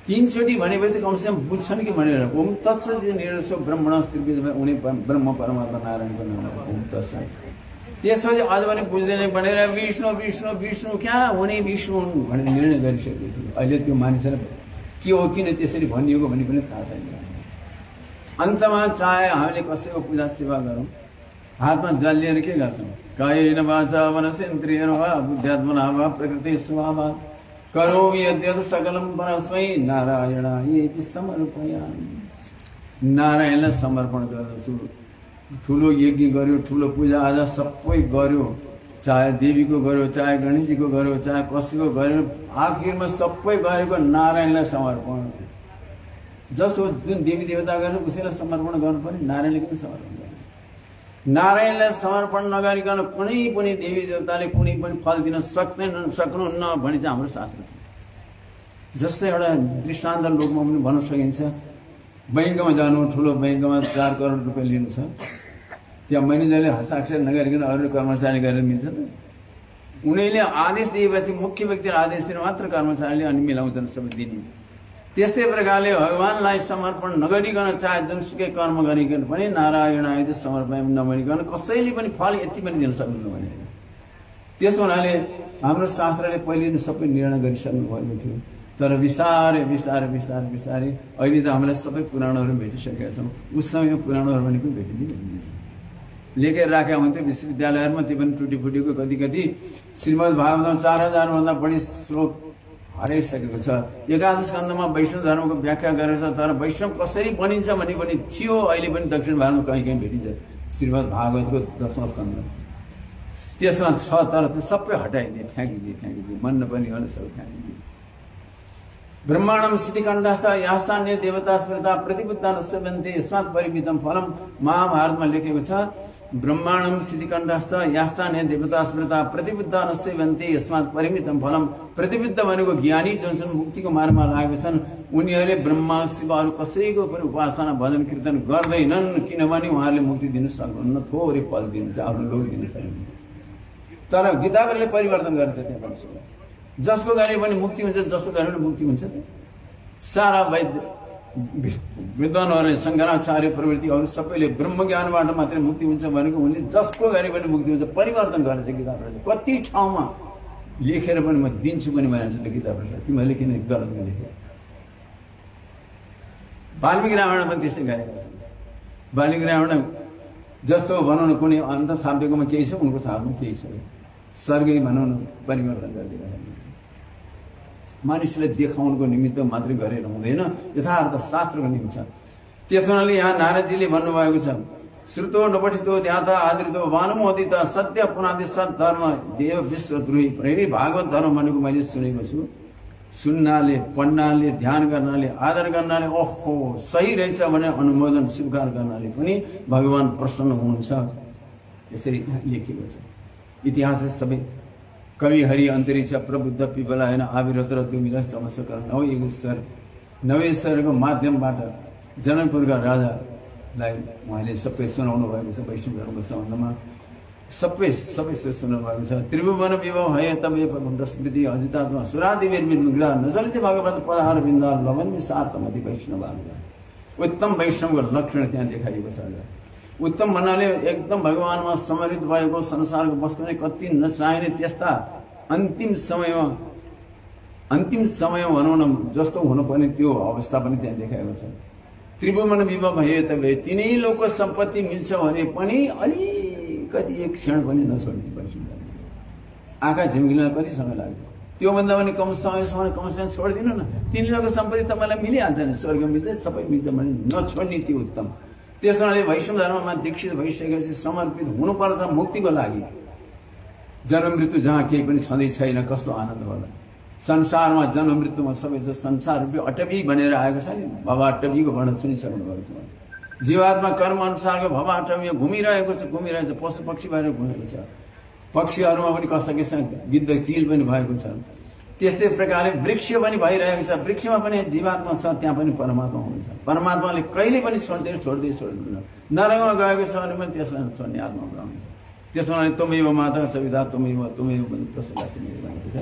तीनचोटि भनेपछि कमसेकम बुझ्छन् कि भनेर ओम तत्सत निर्देशो ब्रह्मण स्त्रीमा उनी ब्रह्म परमात्मा नारायणको नाम ओम तत्सत त्यसपछि अझ पनि बुझ्दैन भनेर विष्णु विष्णु विष्णु कहाँ हुने विष्णु भनेर निर्णय गरिसकेको थियो अहिले त्यो मानिसलाई के हो किन त्यसरी भनिएको भन्ने पनि थाहा छैन अन्तमा चाहे हामीले कसैको पूजा सेवा गरौँ हातमा जल लिएर के गर्छौँ कायेन वाचा मनसेन्द्रियेण वा बुद्ध्यात्मना वा प्रकृति स्वभावात् करोमि यद्यत् सकलं परस्मै नारायणायेति समर्पयामि नारायणलाई समर्पण गर्दछु ठुलो यज्ञ गर्यो ठुलो पूजा आजा सबै गर्यो चाहे देवीको गर्यो चाहे गणेशजीको गर्यो चाहे कसैको गर्यो आखिरमा सबै गरेको नारायणलाई समर्पण जसो जुन देवी देवता गर्छ उसैलाई समर्पण गर्नु पर्यो नारायणले किन समर्पण गर्नु नारायणलाई समर्पण नगरिकन कुनै पनि देवी देवताले कुनै पनि फल दिन सक्नुहुन्न भनी चाहिँ हाम्रो शास्त्र छ जस्तै एउटा दृष्टान्त लोकमा पनि भन्न सकिन्छ बैंकमा जानु ठुलो बैंकमा 4 करोड रुपियाँ लिनु छ त्यहाँ म्यानेजरले हस्ताक्षर नगरिकन अरू कर्मचारी गरेर मिल्छ त उनीले आदेश दिएपछि मुख्य व्यक्तिले आदेश दिनु मात्र कर्मचारीले अनि मिलाउँछन् सबै दिने त्यस्तै प्रकारले भगवानलाई समर्पण नगरिकन चाहे जुनसुकै कर्म गरिकन पनि नारायण आदि समर्पण नगरिकन कसैले पनि फल यति पनि दिन सक्नुहुन्न भने त्यसो हुनाले हाम्रो शास्त्रले पहिले सबै निर्णय गरिसक्नु भएको थियो तर बिस्तारै बिस्तारै बिस्तारै बिस्तारै अहिले त हामीलाई सबै पुराणहरू भेटिसकेका छौँ उस समय पुराणहरू भनेको भेटिदिनु लेखेर राखेका हुन्थ्यो विश्वविद्यालयहरूमा त्यो पनि टुटी फुटीको कति कति श्रीमद् भागवतमा 4000 भन्दा बढी श्लोक हराइसकेको छ एकादश स्कन्धमा वैष्णव धर्मको व्याख्या गरेको छ तर वैष्णव कसरी बनिन्छ भन्ने पनि थियो अहिले पनि दक्षिण भारतमा कहीँ कहीँ भेटिन्छ श्रीमद् भागवतको 10औं स्कन्ध त्यसमा छ तर त्यो सबै हटाइदिए फ्याँकिदिए मन नपर्ने होला सबै फ्याँकिदिए ब्रह्माण्डम सिद्धिकण्ठस्थ यासान्य देवता स्मृता प्रतिबुद्ध नस्यन्ते यस्मात् परिमितम फलम महाभारतमा लेखेको छ ब्रह्माण्डम सिद्धिकण्ठस्थ यासान्य देवता स्मृता प्रतिबुद्ध नस्यन्ते यस्मात् परिमितम फलम प्रतिबुद्ध भनेको ज्ञानी जुन छन् मुक्तिको मार्गमा लागेका छन् उनीहरूले ब्रह्मा शिवहरू कसैको पनि उपासना भजन कीर्तन गर्दैनन् किनभने उहाँहरूले मुक्ति दिन सक्नुहुन्न थोरै फल दिनुहुन्छ आफ्नो लोक दिन सक्नुहुन्छ तर गीताले परिवर्तन गरेछ त्यहाँ पनि जसको गरे पनि मुक्ति हुन्छ जसको गरे पनि मुक्ति हुन्छ सारा विद्वानहरूले शङ्कराचार्य प्रवृत्ति अरू सबैले ब्रह्म ज्ञानबाट मात्रै मुक्ति हुन्छ भनेको उनले जसको गरे पनि मुक्ति हुन्छ परिवर्तन गरेछ गीताले कति ठाउँमा लेखेर पनि म दिन्छु पनि भनिन्छ त्यो गीताले तिमीहरूले किन गलत लेखे वाल्मीकि रामायण पनि त्यसै गरेका छन् वाल्मीकि रामायण जस्तो भनौँ न कुनै अन्त थाप्दिएकोमा केही छ उनको थाप्नु केही छ सर्गै भनौँ न परिवर्तन गरिदिएका छन् मानिसलाई देखाउनुको निमित्त मात्रै गरेर हुँदैन यथार्थ शास्त्रको निमित्त त्यसो हुनाले यहाँ नारदजीले भन्नुभएको छ श्रुतो नपठितो ध्याता आदृतो वानुमोदित सत्य पुनादि सद्धर्म देव विश्वद्रोही प्रेमी भागवत धर्म भनेको मैले सुनेको छु सुन्नाले पढ्नाले ध्यान गर्नाले आदर गर्नाले ओहो सही रहेछ भने अनुमोदन स्वीकार गर्नाले पनि भगवान प्रसन्न हुनुहुन्छ यसरी लेखिएको छ इतिहास सबै कवि हरि अन्तरिक्ष प्रबुद्ध पिपला होइन आविरत र दुमिला समस्या नवयुगेश्वर नवेश्वरको माध्यमबाट जनकपुरका राजालाई उहाँले सबै सुनाउनु भएको छ वैष्णव धर्मको सम्बन्धमा सबै सुनाउनु भएको छ। त्रिभुवन विभव भए तब स्मृति अजितात्मा सुरादिवीर्विग्रह नचलित भगवत पदहार बिन्द लवन्य सार्थमति वैष्णव। उत्तम वैष्णवको लक्षण त्यहाँ देखाइएको छ। उत्तम भन्नाले एकदम भगवानमा समर्पित भएको संसारको वस्तु नै कति नचाहिने त्यस्ता अन्तिम समय भनौँ न जस्तो हुनुपर्ने त्यो अवस्था पनि त्यहाँ देखाएको छ। त्रिभुवन विभव भए तब तिनै लोकको सम्पत्ति मिल्छ भने पनि अलिकति एक क्षण पनि नछोड्ने वैष्णव। आँखा झिम्किन कति समय लाग्छ, त्योभन्दा पनि कम समय छोडिदिनु न। तिन लोकको सम्पत्ति तपाईँलाई मिलिहाल्छ नि, स्वर्ग मिल्छ, सबै मिल्छ भने नछोड्ने त्यो उत्तम। त्यसैले वैष्णव धर्ममा दीक्षित भइसकेपछि समर्पित हुनुपर्छ मुक्तिको लागि। जन्म मृत्यु जहाँ केही पनि छँदै छैन, कस्तो आनन्द होला। संसारमा जन्म मृत्युमा सबै संसार रूपी अटबी बनेर आएको छ नि, भवाटबीको वर्णन सुनिसक्नु भएको छ। जीवात्मा कर्म अनुसारको भवाटबीमा घुमिरहेको छ, पशु पक्षी भएर घुमेको छ। पक्षीहरूमा पनि कस्ता कस्ता गिद्ध चिल पनि भएको छ। त्यस्तै प्रकारले वृक्ष पनि भइरहेको छ। वृक्षमा पनि जीवात्मा छ, त्यहाँ पनि परमात्मा हुनुहुन्छ। परमात्माले कहिले पनि छोड्दैन। नरकमा गएको छ भने पनि त्यसलाई छोड्ने आत्मा बनाउनुहुन्छ। त्यसमा तुमैव माता च पिता तुमैव पनि त्यसैलाई भनेको छ।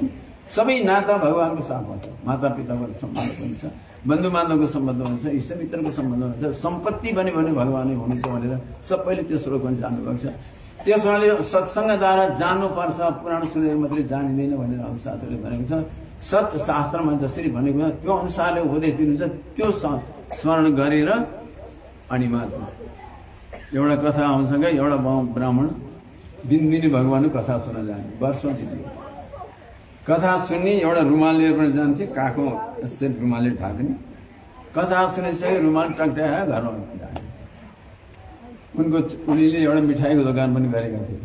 सबै नाता भगवानको साथमा छ। माता पिताको सम्बन्ध पनि छ, बन्धु बान्धवको सम्बन्ध हुन्छ, इष्टमित्रको सम्बन्ध हुन्छ, सम्पत्ति पनि भगवानै हुनुहुन्छ भनेर सबैले त्यो श्लोक पनि जान्नुभएको छ। त्यसैले सत्सङ्गद्वारा जान्नुपर्छ, पुराण सुनेर मात्रै जानिँदैन भनेर हाम्रो साथीहरूले भनेको छ। सत शास्त्रमा जसरी भनेको छ त्यो अनुसारले उपदेश दिनुहुन्छ, त्यो स्मरण गरेर अनि मात्र। एउटा कथा आउँछ क्या, एउटा ब्राह्मण दिनदिनै भगवानको कथा सुन्न जाने, वर्षौँ दिने कथा सुन्ने। एउटा रुमाल लिएर पनि जान्थे, काखो यसरी रुमालले ढाक्ने। कथा सुनिसके रुमाल टक्टाएर घरमा जाने। उनीले एउटा मिठाईको दोकान पनि गरेका थिए।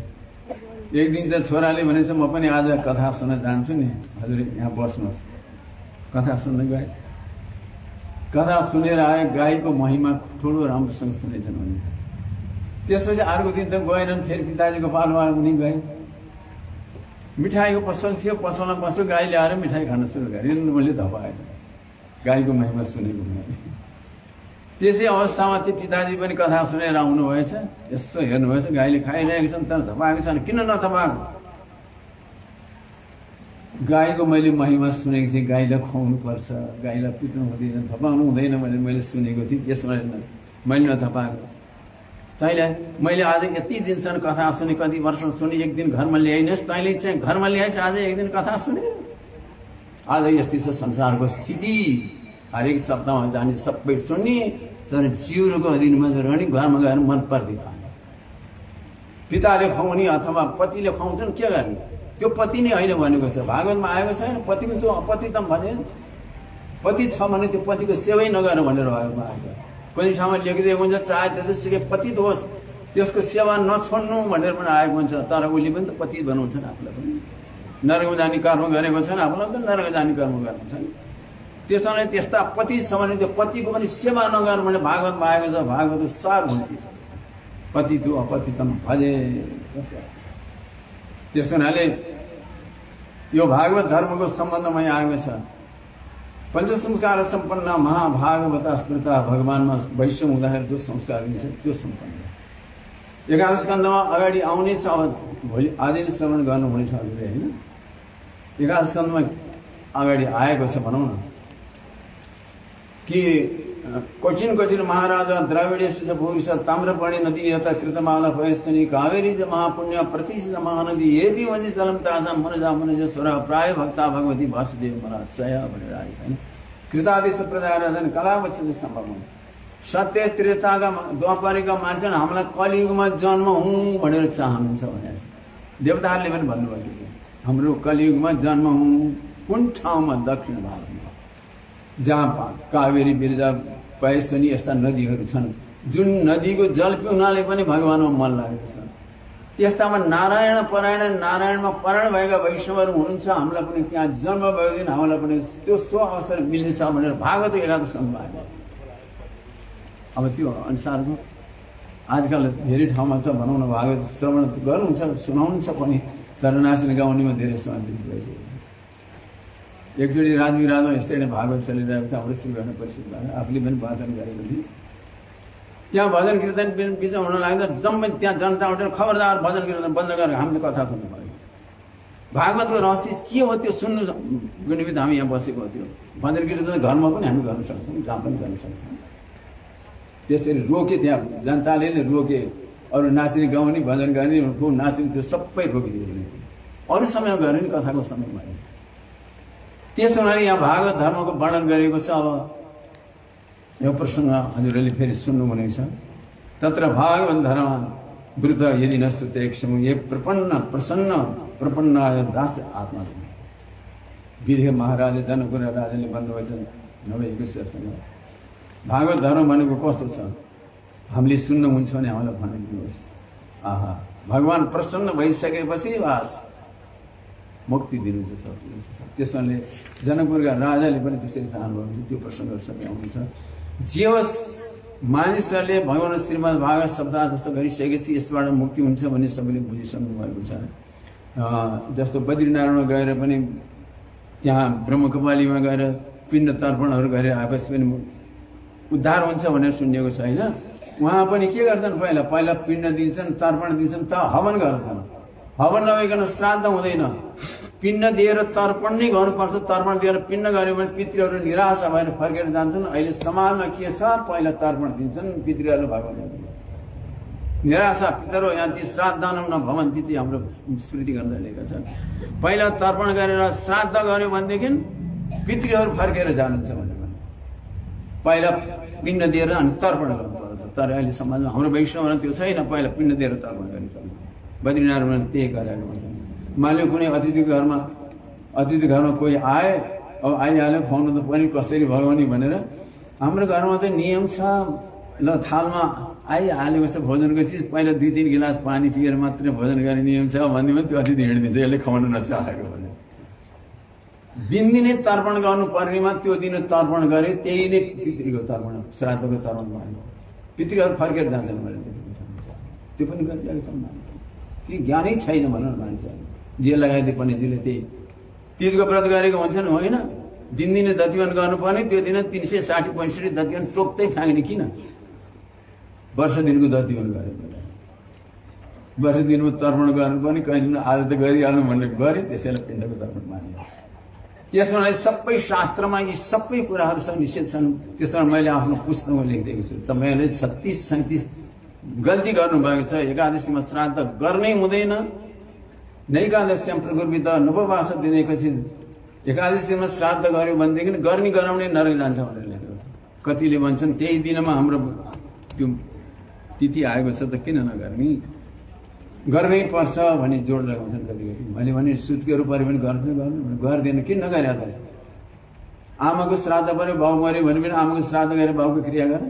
एक दिन चाहिँ छोराले भनेछ म पनि आज कथा सुन्न जान्छु नि, हजुर यहाँ बस्नुहोस्। कथा सुन्न गए, कथा सुनेर आए, गाईको महिमा ठुलो राम्रोसँग सुनेछन् भने। त्यसपछि अर्को दिन त गएनन्, फेरि पिताजीको पालमा उनी गए। मिठाईको पसल थियो, पसलमा बस्यो, गाई ल्याएर मिठाई खान सुरु गरे। मैले धपाएँ, गाईको महिमा सुनेको मैले। त्यसै अवस्थामा त्यो पिताजी पनि कथा सुनेर आउनुभएछ। यसो हेर्नुभएछ, गाईले खाइरहेको छन् तर धपाएको छैन, किन नधपाएको? गाईको मैले महिमा सुनेको थिएँ, गाईलाई खुवाउनु पर्छ, गाईलाई पिट्नु हुँदैन, धपाउनु हुँदैन भनेर मैले सुनेको थिएँ। त्यसमा मैले नधपाएको। तैँले मैले आज यति दिनसम्म कथा सुने, कति वर्ष सुने, एक दिन घरमा ल्याइनुहोस्, तैँले चाहिँ घरमा ल्याइस्, आज एक दिन कथा सुने। आज यस्तै छ संसारको स्थिति। हरेक सप्ताहमा जाने, सबै सुन्ने, तर जिउको अधीनमा रहने, घरमा गएर मन पर्दैन। पिताले खुवाउने अथवा पतिले खुवाउँछन्, के गर्ने? त्यो पति नै होइन भनेको छ, भागवतमा आएको छैन। पतिको त्यो अपति त भने पति छ भने त्यो पतिको सेवै नगर भनेर भागवतमा आएको छ। कुनै ठाउँमा लेखिदिएको हुन्छ, चाहे जतिसुकै पति त होस्, त्यसको सेवा नछोड्नु भनेर पनि आएको हुन्छ। तर उसले पनि त पति बनाउँछन् आफूलाई पनि। नरकमा जाने कर्म गरेको छैन, आफूलाई पनि नरकमा जाने कर्म गरेको छैन। त्यसैले त्यस्ता पति छ भने त्यो पतिको पनि सेवा नगर भने भागवतमा आएको छ। भागवत सार हुन्थ्यो, पति तु अपति तम भजे। त्यस हुनाले यो भागवत धर्मको सम्बन्धमा आएको छ। पञ्चसंस्कार सम्पन्न महाभागवता स्मृता, भगवानमा वैष्णव हुँदाखेरि जो संस्कार दिन्छ त्यो सम्पन्न। एकादश स्कन्धमा अगाडि आउनेछ, अब भोलि आज नै श्रवण गर्नुहुनेछ हजुरले होइन। एकादश स्कन्धमा अगाडि आएको छ भनौँ न कि क्वचिन महाराजा द्राविडेश भूरिश ताम्रपर्णी नदी यता कृतमाला पयस्सनी कावेरी च महापुण्य प्रतिष्ठित महानदी ये भी वंदित जलम तासा मनजा प्राय भक्ता भगवती वासुदेव महाराज सया भनेर आए हैन। कृतादि सम्प्रदाय राजन कलावचन सम्भव सत्य त्रेताका द्वापरका मान्छन् हामीलाई कलियुगमा जन्म हुँ भनेर चाहनुहुन्छ भनेछ। देवताहरूले पनि भन्नुभएको छ हाम्रो कलियुगमा जन्म हुँ। कुन ठाउँमा? दक्षिण भारतमा, जहाँ कावेरी बिरजा पयस्विनी यस्ता नदीहरू छन्, जुन नदीको जल पिउनाले पनि भगवानमा मन लागेको छ। त्यस्तामा नारायण नारायणमा परायण भएका वैष्णवहरू हुनुहुन्छ। हामीलाई पनि त्यहाँ जन्म भएको दिन हामीलाई पनि त्यो सो अवसर मिल्नेछ भनेर भागवत एकादश स्कन्धमा आएको छ। अब त्यो अनुसारको आजकल धेरै ठाउँमा छ भनौँ न, भागवत श्रवण गर्नुहुन्छ, सुनाउनुहुन्छ पनि, तर नाच्ने गाउनेमा धेरै समय बित्दैछ। एकचोटि राजविराजमा यस्तै एउटा भागवत चलिरहेको थियो हाम्रो श्रीगण परिषदबाट आफूले पनि वाचन गरेको थिएँ। त्यहाँ भजन कीर्तन बिच हुन लाग्दा जम्मै त्यहाँ जनता उठेर खबरदार भजन कीर्तन बन्द गरेर हामीले कथा सुन्नु परेको छ। भागवतको रहस्य के हो त्यो सुन्नुको निमित्त हामी यहाँ बसेको हो। त्यो भजन कीर्तन घरमा पनि हामी गर्न सक्छौँ, जहाँ पनि गर्न सक्छौँ। त्यसरी रोके, त्यहाँ जनताले नै रोके। अरू नाच्ने गाउने भजन गर्ने नाच्ने त्यो सबै रोकिदियो। अरू समयमा गऱ्यो नि कथाको समयमा। त्यसो हुनाले यहाँ भागवत धर्मको वर्णन गरिएको छ। अब यो प्रसङ्ग हजुरहरूले फेरि सुन्नुहुनेछ। तत्र भागवत धर्म वृत यदि न श्रुतेक्षम ये प्रसन्न प्रपन्नाय दास आत्मा विधेय महाराज जनक राजाले भन्नुभएछ नभएको शेरसँग भागवत धर्म भनेको कस्तो छ हामीले सुन्नुहुन्छ भने हामीलाई भनिदिनुहोस्। आहा, भगवान प्रसन्न भइसकेपछि वास मुक्ति दिनुहुन्छ। त्यसले जनकपुरका राजाले पनि त्यसरी चाहनुभएको त्यो प्रसङ्गहरू सबै आउँछ। जे होस्, मानिसहरूले भगवान श्रीमद् भागवत सप्ताह जस्तो गरिसकेपछि यसबाट मुक्ति हुन्छ भन्ने सबैले बुझिसक्नु भएको छ। जस्तो बद्रीनारायणमा गएर पनि त्यहाँ ब्रह्मकपालीमा गएर पिण्ड तर्पणहरू गरेर आएपछि पनि उद्धार हुन्छ भनेर सुनिएको छ होइन। उहाँ पनि के गर्छन्, पहिला पिण्ड दिन्छन्, तर्पण दिन्छन्, त हवन गर्छन्। हवन नभइकन श्राद्ध हुँदैन। पिण्ड दिएर तर्पण नै गर्नुपर्छ। तर्पण दिएर पिण्ड गऱ्यो भने पितृहरू निराशा भएर फर्केर जान्छन्। अहिले समाजमा के छ, पहिला तर्पण दिन्छन् पितृहरू भगवान निराशा पितरो याति श्राद्धनम न भवन्ति ती हाम्रो स्मृति ग्रन्थलेका छन्। पहिला तर्पण गरेर श्राद्ध गर्यो भनेदेखि पितृहरू फर्केर जानुहुन्छ भनेर पहिला पिण्ड दिएर अनि तर्पण गर्नुपर्छ। तर अहिले समाजमा हाम्रो वैष्णवमा त्यो छैन, पहिला पिण्ड दिएर तर्पण गरिन्छ। बद्रीनारायणमा त्यही गरेको हुन्छ। मान्यो कुनै अतिथि घरमा कोही आए, अब आइहाल्यो खुवाउनु त पनि कसरी भगवानी भनेर हाम्रो घरमा त नियम छ। ल थालमा आइहालेको छ भोजनको चिज, पहिला 2-3 गिलास पानी पिएर मात्रै भोजन गर्ने नियम छ भन्दैमा त्यो अतिथि हिँडिदिन्छ यसले खुवाउन नचाहेको भने। दिनदिनै तर्पण गर्नुपर्नेमा त्यो दिन तर्पण गरे, त्यही नै पितृको तर्पण श्राद्धको तर्पण भयो। पितृहरू फर्केर जाँदैन भनेर त्यो पनि गरिरहेको छ मान्छे। कि ज्ञानै छैन भनेर मान्छेहरू जे लगाइदिए पनि त्यसले त्यही तिजको व्रत गरेको भन्छन् होइन। दिनदिनै दतिवन गर्नुपर्ने, त्यो दिन 360-65 दतिवन टोक्दै फ्याँक्ने किन? वर्ष दिनको दतिवन गरेको, वर्ष दिनमा तर्पण गर्नुपर्ने, कहीँ दिन आज त गरिहाल्नु भन्ने गरे, त्यसैलाई पिण्डको तर्पण मानियो। त्यसमा सबै शास्त्रमा यी सबै कुराहरू छ, निषेध छन्। त्यसमा मैले आफ्नो पुस्तकमा लेखिदिएको छु। तपाईँहरूले 36-37 गल्ती गर्नुभएको छ। एकादशीमा श्राद्ध गर्नै हुँदैन। नैकादश्याम प्रकुर्वित नववास दिनेपछि एकादशीमा श्राद्ध गर्यो भनेदेखि गर्ने गराउने नरक जान्छ भनेर लेखेको छ। कतिले भन्छन् त्यही दिनमा हाम्रो त्यो तिथि आएको छ त किन नगर्ने, गर्नै पर्छ भने जोड लगाउँछन् कतिकति। मैले भने सुत्केहरू पऱ्यो भने गर्दैन, किन नगरे त? आमाको श्राद्ध पऱ्यो, बाउ मऱ्यो भने पनि आमाको श्राद्ध गरेर बाउको क्रिया गर्ने,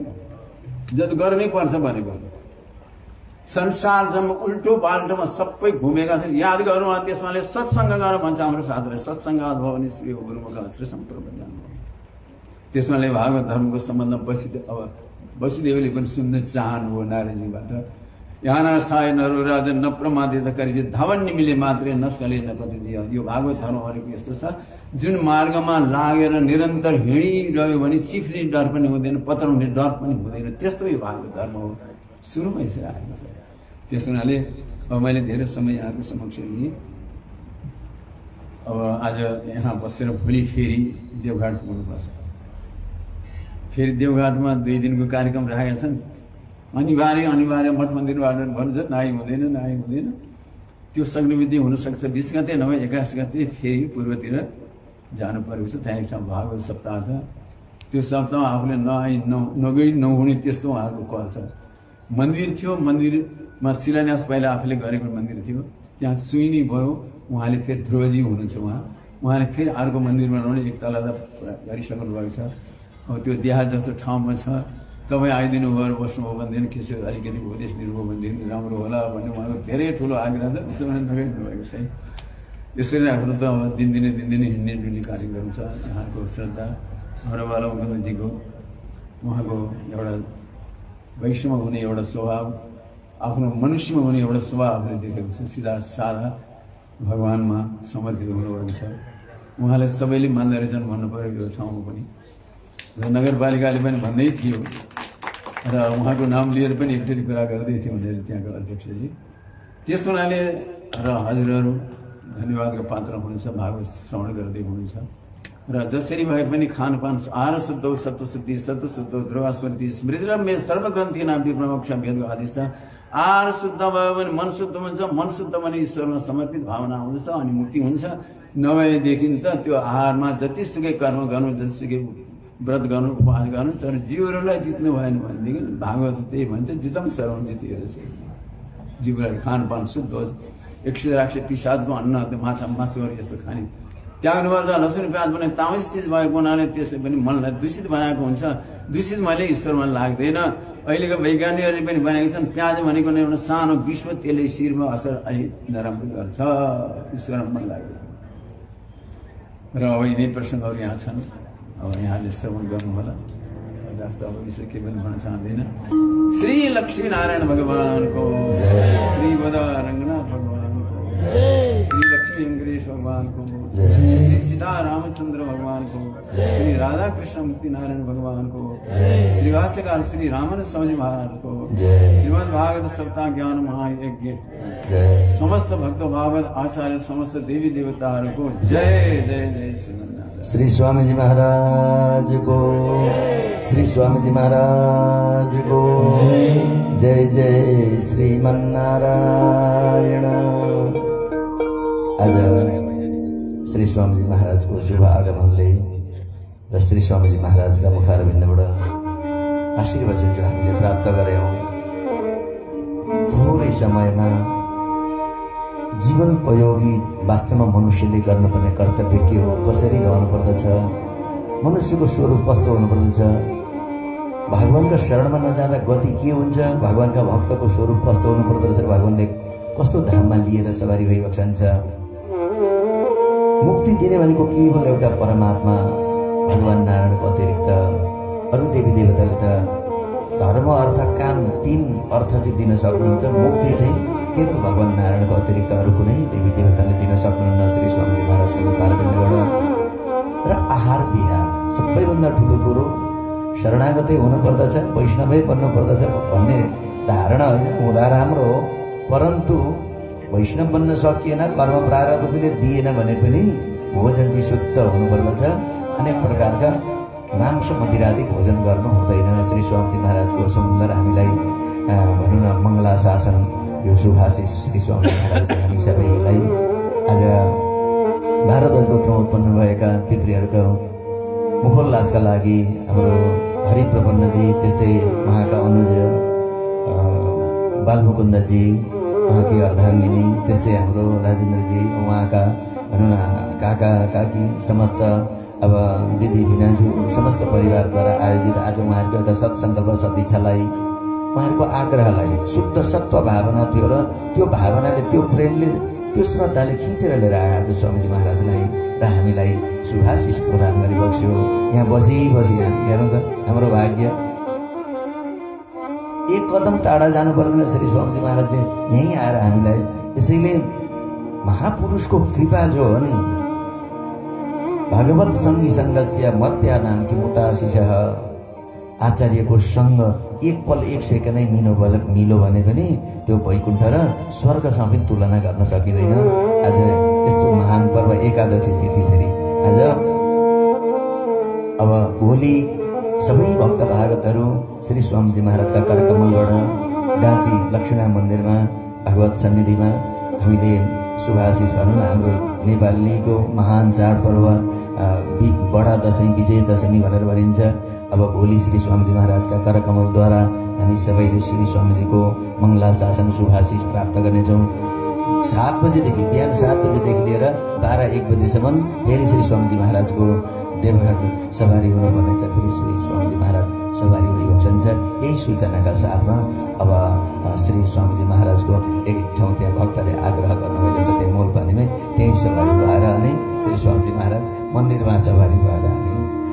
जति गर्नै पर्छ भनेको। संसार जम्मा उल्टो बाल्टोमा सबै घुमेका छन्। याद गर्नु, त्यसमाले सत्सङ्ग गर भन्छ हाम्रो शास्त्रले। सत्सङ्ग भयो भने श्री गुरुमुख आश्रय सम्पर्क जानु। त्यसमाले भागवत धर्मको सम्बन्ध वसुदेवले पनि सुन्न चाहनुभयो नारदजीबाट। यहाँ नस्थाय नरो राज न प्रमादित करिजे धावन निमिले मात्रै नस्कले नपति दियो। यो भागवत धर्म भनेको यस्तो छ, जुन मार्गमा लागेर निरन्तर हिँडिरह्यो भने चिफ्ने डर पनि हुँदैन, पत्राउने डर पनि हुँदैन। त्यस्तो यो भागवत धर्म हो, सुरुमा यसरी आएको छ। त्यस हुनाले अब मैले धेरै समय यहाँको समक्ष लिएँ। अब आज यहाँ बसेर भोलि फेरि देवघाट पुग्नुपर्छ। फेरि देवघाटमा 2 दिनको कार्यक्रम राखेका छन्। अनिवार्य मठ मन्दिरबाट भन्छ नाइ हुँदैन। त्यो सक्नेविधि हुनसक्छ 20 गते नभए 21 गते फेरि पूर्वतिर जानु परेको छ। त्यहाँ एउटा भागवत सप्ताह छ। त्यो सप्ताह आफूले नगई नहुने त्यस्तो उहाँहरूको कर छ। मन्दिर थियो, मन्दिरमा शिलान्यास पहिला आफूले गरेको मन्दिर थियो, त्यहाँ सुइनी भयो। उहाँले फेरि ध्रुवजी हुनुहुन्छ, उहाँले फेरि अर्को मन्दिर बनाउने 1 तला गरिसक्नु भएको छ। अब त्यो देहात जस्तो ठाउँमा छ। तपाईँ आइदिनु भयो बस्नुभयो भनेदेखि खेसो अलिकति उपदेश दिनुभयो भनेदेखि राम्रो होला भन्ने उहाँको धेरै ठुलो आग्रह छ। त्यसो भने नगइदिनु भएको छ। यसरी आफ्नो त अब दिनदिनै हिँड्ने डुल्ने कार्यक्रम छ। यहाँको श्रद्धा हाम्रो बाला मुकुन्दजीको उहाँको एउटा वैष्णव हुने एउटा स्वभाव, आफ्नो मनुष्यमा हुने एउटा स्वभाव आफूले देखेको छ। सिधा साधा भगवानमा समर्पित हुनुभएको छ। उहाँलाई सबैले मान्दो रहेछन् भन्नु पर्यो यो ठाउँमा पनि। नगरपालिकाले पनि भन्दै थियो र उहाँको नाम लिएर पनि एकचोटि कुरा गर्दै थियो भनेर त्यहाँको अध्यक्षले। त्यस हुनाले र हजुरहरू धन्यवादको पात्र हुनुहुन्छ, भागवत श्रवण गर्दै हुनुहुन्छ र जसरी भए पनि खानपान आहार शुद्ध सत्वशुद्धि सत्वशुद्ध ध्रुवास्मृति स्मृतिरम्य सर्वग्रन्थीनाम विप्रमोक्ष भेदको आदेश छ। आहार शुद्ध भयो भने मन शुद्ध हुन्छ, मन शुद्ध भने ईश्वरमा समर्पित भावना हुन्छ अनि मुक्ति हुन्छ। नभएदेखि त त्यो आहारमा जतिसुकै कर्म गर्नु, जतिसुकै व्रत गर्नु, उपवास गर्नु, तर जीवहरूलाई जित्नु भएन भनेदेखि भागवत त्यही भन्छ जितम सर्वम जितिएर जीवलाई खानपान शुद्ध होस्। 161 पिसादको अन्न माछा मासुहरू यस्तो खाने त्याग्नुपर्छ। लसुन प्याज भने तामस चिज भएको हुनाले त्यसले पनि मनलाई दूषित बनाएको हुन्छ। दूषित मैले ईश्वरमा लाग्दैन। अहिलेको वैज्ञानिकहरूले पनि भनेका छन् प्याज भनेको नै एउटा सानो विष हो, त्यसले शिरमा असर अलि नराम्रो गर्छ, ईश्वरमा मन लाग्दैन। र अब यिनै प्रसङ्गहरू यहाँ छन्, अब यहाँले श्रवण गर्नु होला। अब विषय के पनि भन्न चाहँदैन। श्री लक्ष्मी नारायण भगवानको जय, श्री वदा रङ्गनाथ भगवानको जय, श्री लक्ष्मी वेंकटेश भगवानको जय, श्री सीता रामचंद्र भगवानको जय, श्री राधा कृष्ण मुक्ति नारायण भगवानको जय, श्री भाष्यकार श्री रामन स्वामी महाराजको जय, श्रीमद् भागवत सप्ताह ज्ञान महायज्ञ जय, समस्त भक्त भागवत आचार्य समस्त देवी देवताहरूको जय जय जय श्रीमद् श्री स्वामीजी महाराज को, श्री स्वामीजी महाराज को जय जय श्रीमन्नारायण। आज श्री स्वामीजी महाराज को शुभ आगमनले र श्री स्वामीजी महाराज का मुखारविन्दबाट आशीर्वाद जो हामीले प्राप्त गर्यौं, थोरै समयमा जीवनोपयोगी वास्तवमा मनुष्यले गर्नुपर्ने कर्तव्य के हो, कसरी गर्नुपर्दछ, मनुष्यको स्वरूप कस्तो हुनुपर्दछ, भगवानका शरणमा नजाँदा गति के हुन्छ, भगवानका भक्तको स्वरूप कस्तो हुनुपर्दछ, भगवानले कस्तो धाममा लिएर सवारी भइबक्छ। मुक्ति दिने भनेको केवल एउटा परमात्मा भगवान नारायणको अतिरिक्त अरू देवी देवताले त धर्म अर्थ काम 3 अर्थ चाहिँ दिन सक्नुहुन्छ। मुक्ति चाहिँ केवल भगवान नारायणको अतिरिक्त अरू कुनै देवी देवताले दिन सक्नुहुन्न। श्री स्वामीजी महाराजको मुखारविन्दबाट र आहार विहार सबैभन्दा ठुलो कुरो शरणागतै हुनुपर्दछ, वैष्णवै बन्नुपर्दछ भन्ने धारणा हुँदा राम्रो हो, परन्तु वैष्णव बन्न सकिएन, कर्म प्रारब्धले दिएन भने पनि भोजन चाहिँ शुद्ध हुनुपर्दछ। अनेक प्रकारका मांस मदिरादि भोजन गर्नु हुँदैन। श्री स्वामीजी महाराजको सुन्दर हामीलाई भनौँ न मङ्गलाशासन यो शुभाशिष श्री स्वामी महाराजले हामी सबैलाई आज भारतवर्ष गोत्रमा उत्पन्न भएका पितृहरूको मुखोल्लासका लागि हाम्रो हरिप्रपन्नजी, त्यसै उहाँका अनुज बालमुकुन्दजी, उहाँकी अर्धाङ्गिनी, त्यसै हाम्रो राजेन्द्रजी, उहाँका भनौँ न काका काकी समस्त अब दिदी भिनाजु समस्त परिवारद्वारा आयोजित आज उहाँहरूको एउटा सत्सङ्कल्प सदिच्छालाई उहाँहरूको आग्रहलाई शुद्ध सत्व भावना थियो र त्यो भावनाले त्यो प्रेमले त्यो श्रद्धाले खिचेर लिएर आयो आज स्वामीजी महाराजलाई र हामीलाई शुभाशिष प्रदान गरिबक्स्यो। यहाँ बसी हेर्नु त हाम्रो भाग्य, एक कदम टाढा जानु पर्दैन, श्री स्वामीजी महाराजले यहीँ आएर हामीलाई। यसैले महापुरुषको कृपा जो हो नि, भगवत सङ्गी सङ्गस्य मर्त्या नाम कि मुताशिषः, आचार्यको सँग एक पल एक सेकेन्डै मिलो भने पनि त्यो वैकुण्ठ र स्वर्गसँग पनि तुलना गर्न सकिँदैन। आज यस्तो महान पर्व एकादशी तिथि फेरि आज अब भोलि सबै भक्त भागवतहरू श्री स्वामीजी महाराजका करकमलबाट डाँची लक्ष्मीनारायण मन्दिरमा भागवत सन्निधिमा हामीले शुभाशिष भनौँ हाम्रो नेपालीको महान चाडपर्व बडा दशैँ विजय दशमी भनेर भनिन्छ। अब भोलि श्री स्वामीजी महाराजका करकमलद्वारा हामी सबैले श्री स्वामीजीको मङ्गलाशासन शुभाशिष प्राप्त गर्नेछौँ। 7 बजेदेखि बिहान 7 बजेदेखि लिएर 12-1 बजेसम्म फेरि श्री स्वामीजी महाराजको देवघाट सवारी हुनुपर्नेछ। फेरि श्री स्वामीजी महाराज सवारी भइबक्छन्। यही सूचनाका साथमा अब श्री स्वामीजी महाराजको एक ठाउँ त्यहाँ भक्तले आग्रह गर्नुभएको छ, त्यहाँ मोलपानीमै त्यही सवारी भएर अनि श्री स्वामीजी महाराज मन्दिरमा सवारी भएर हामी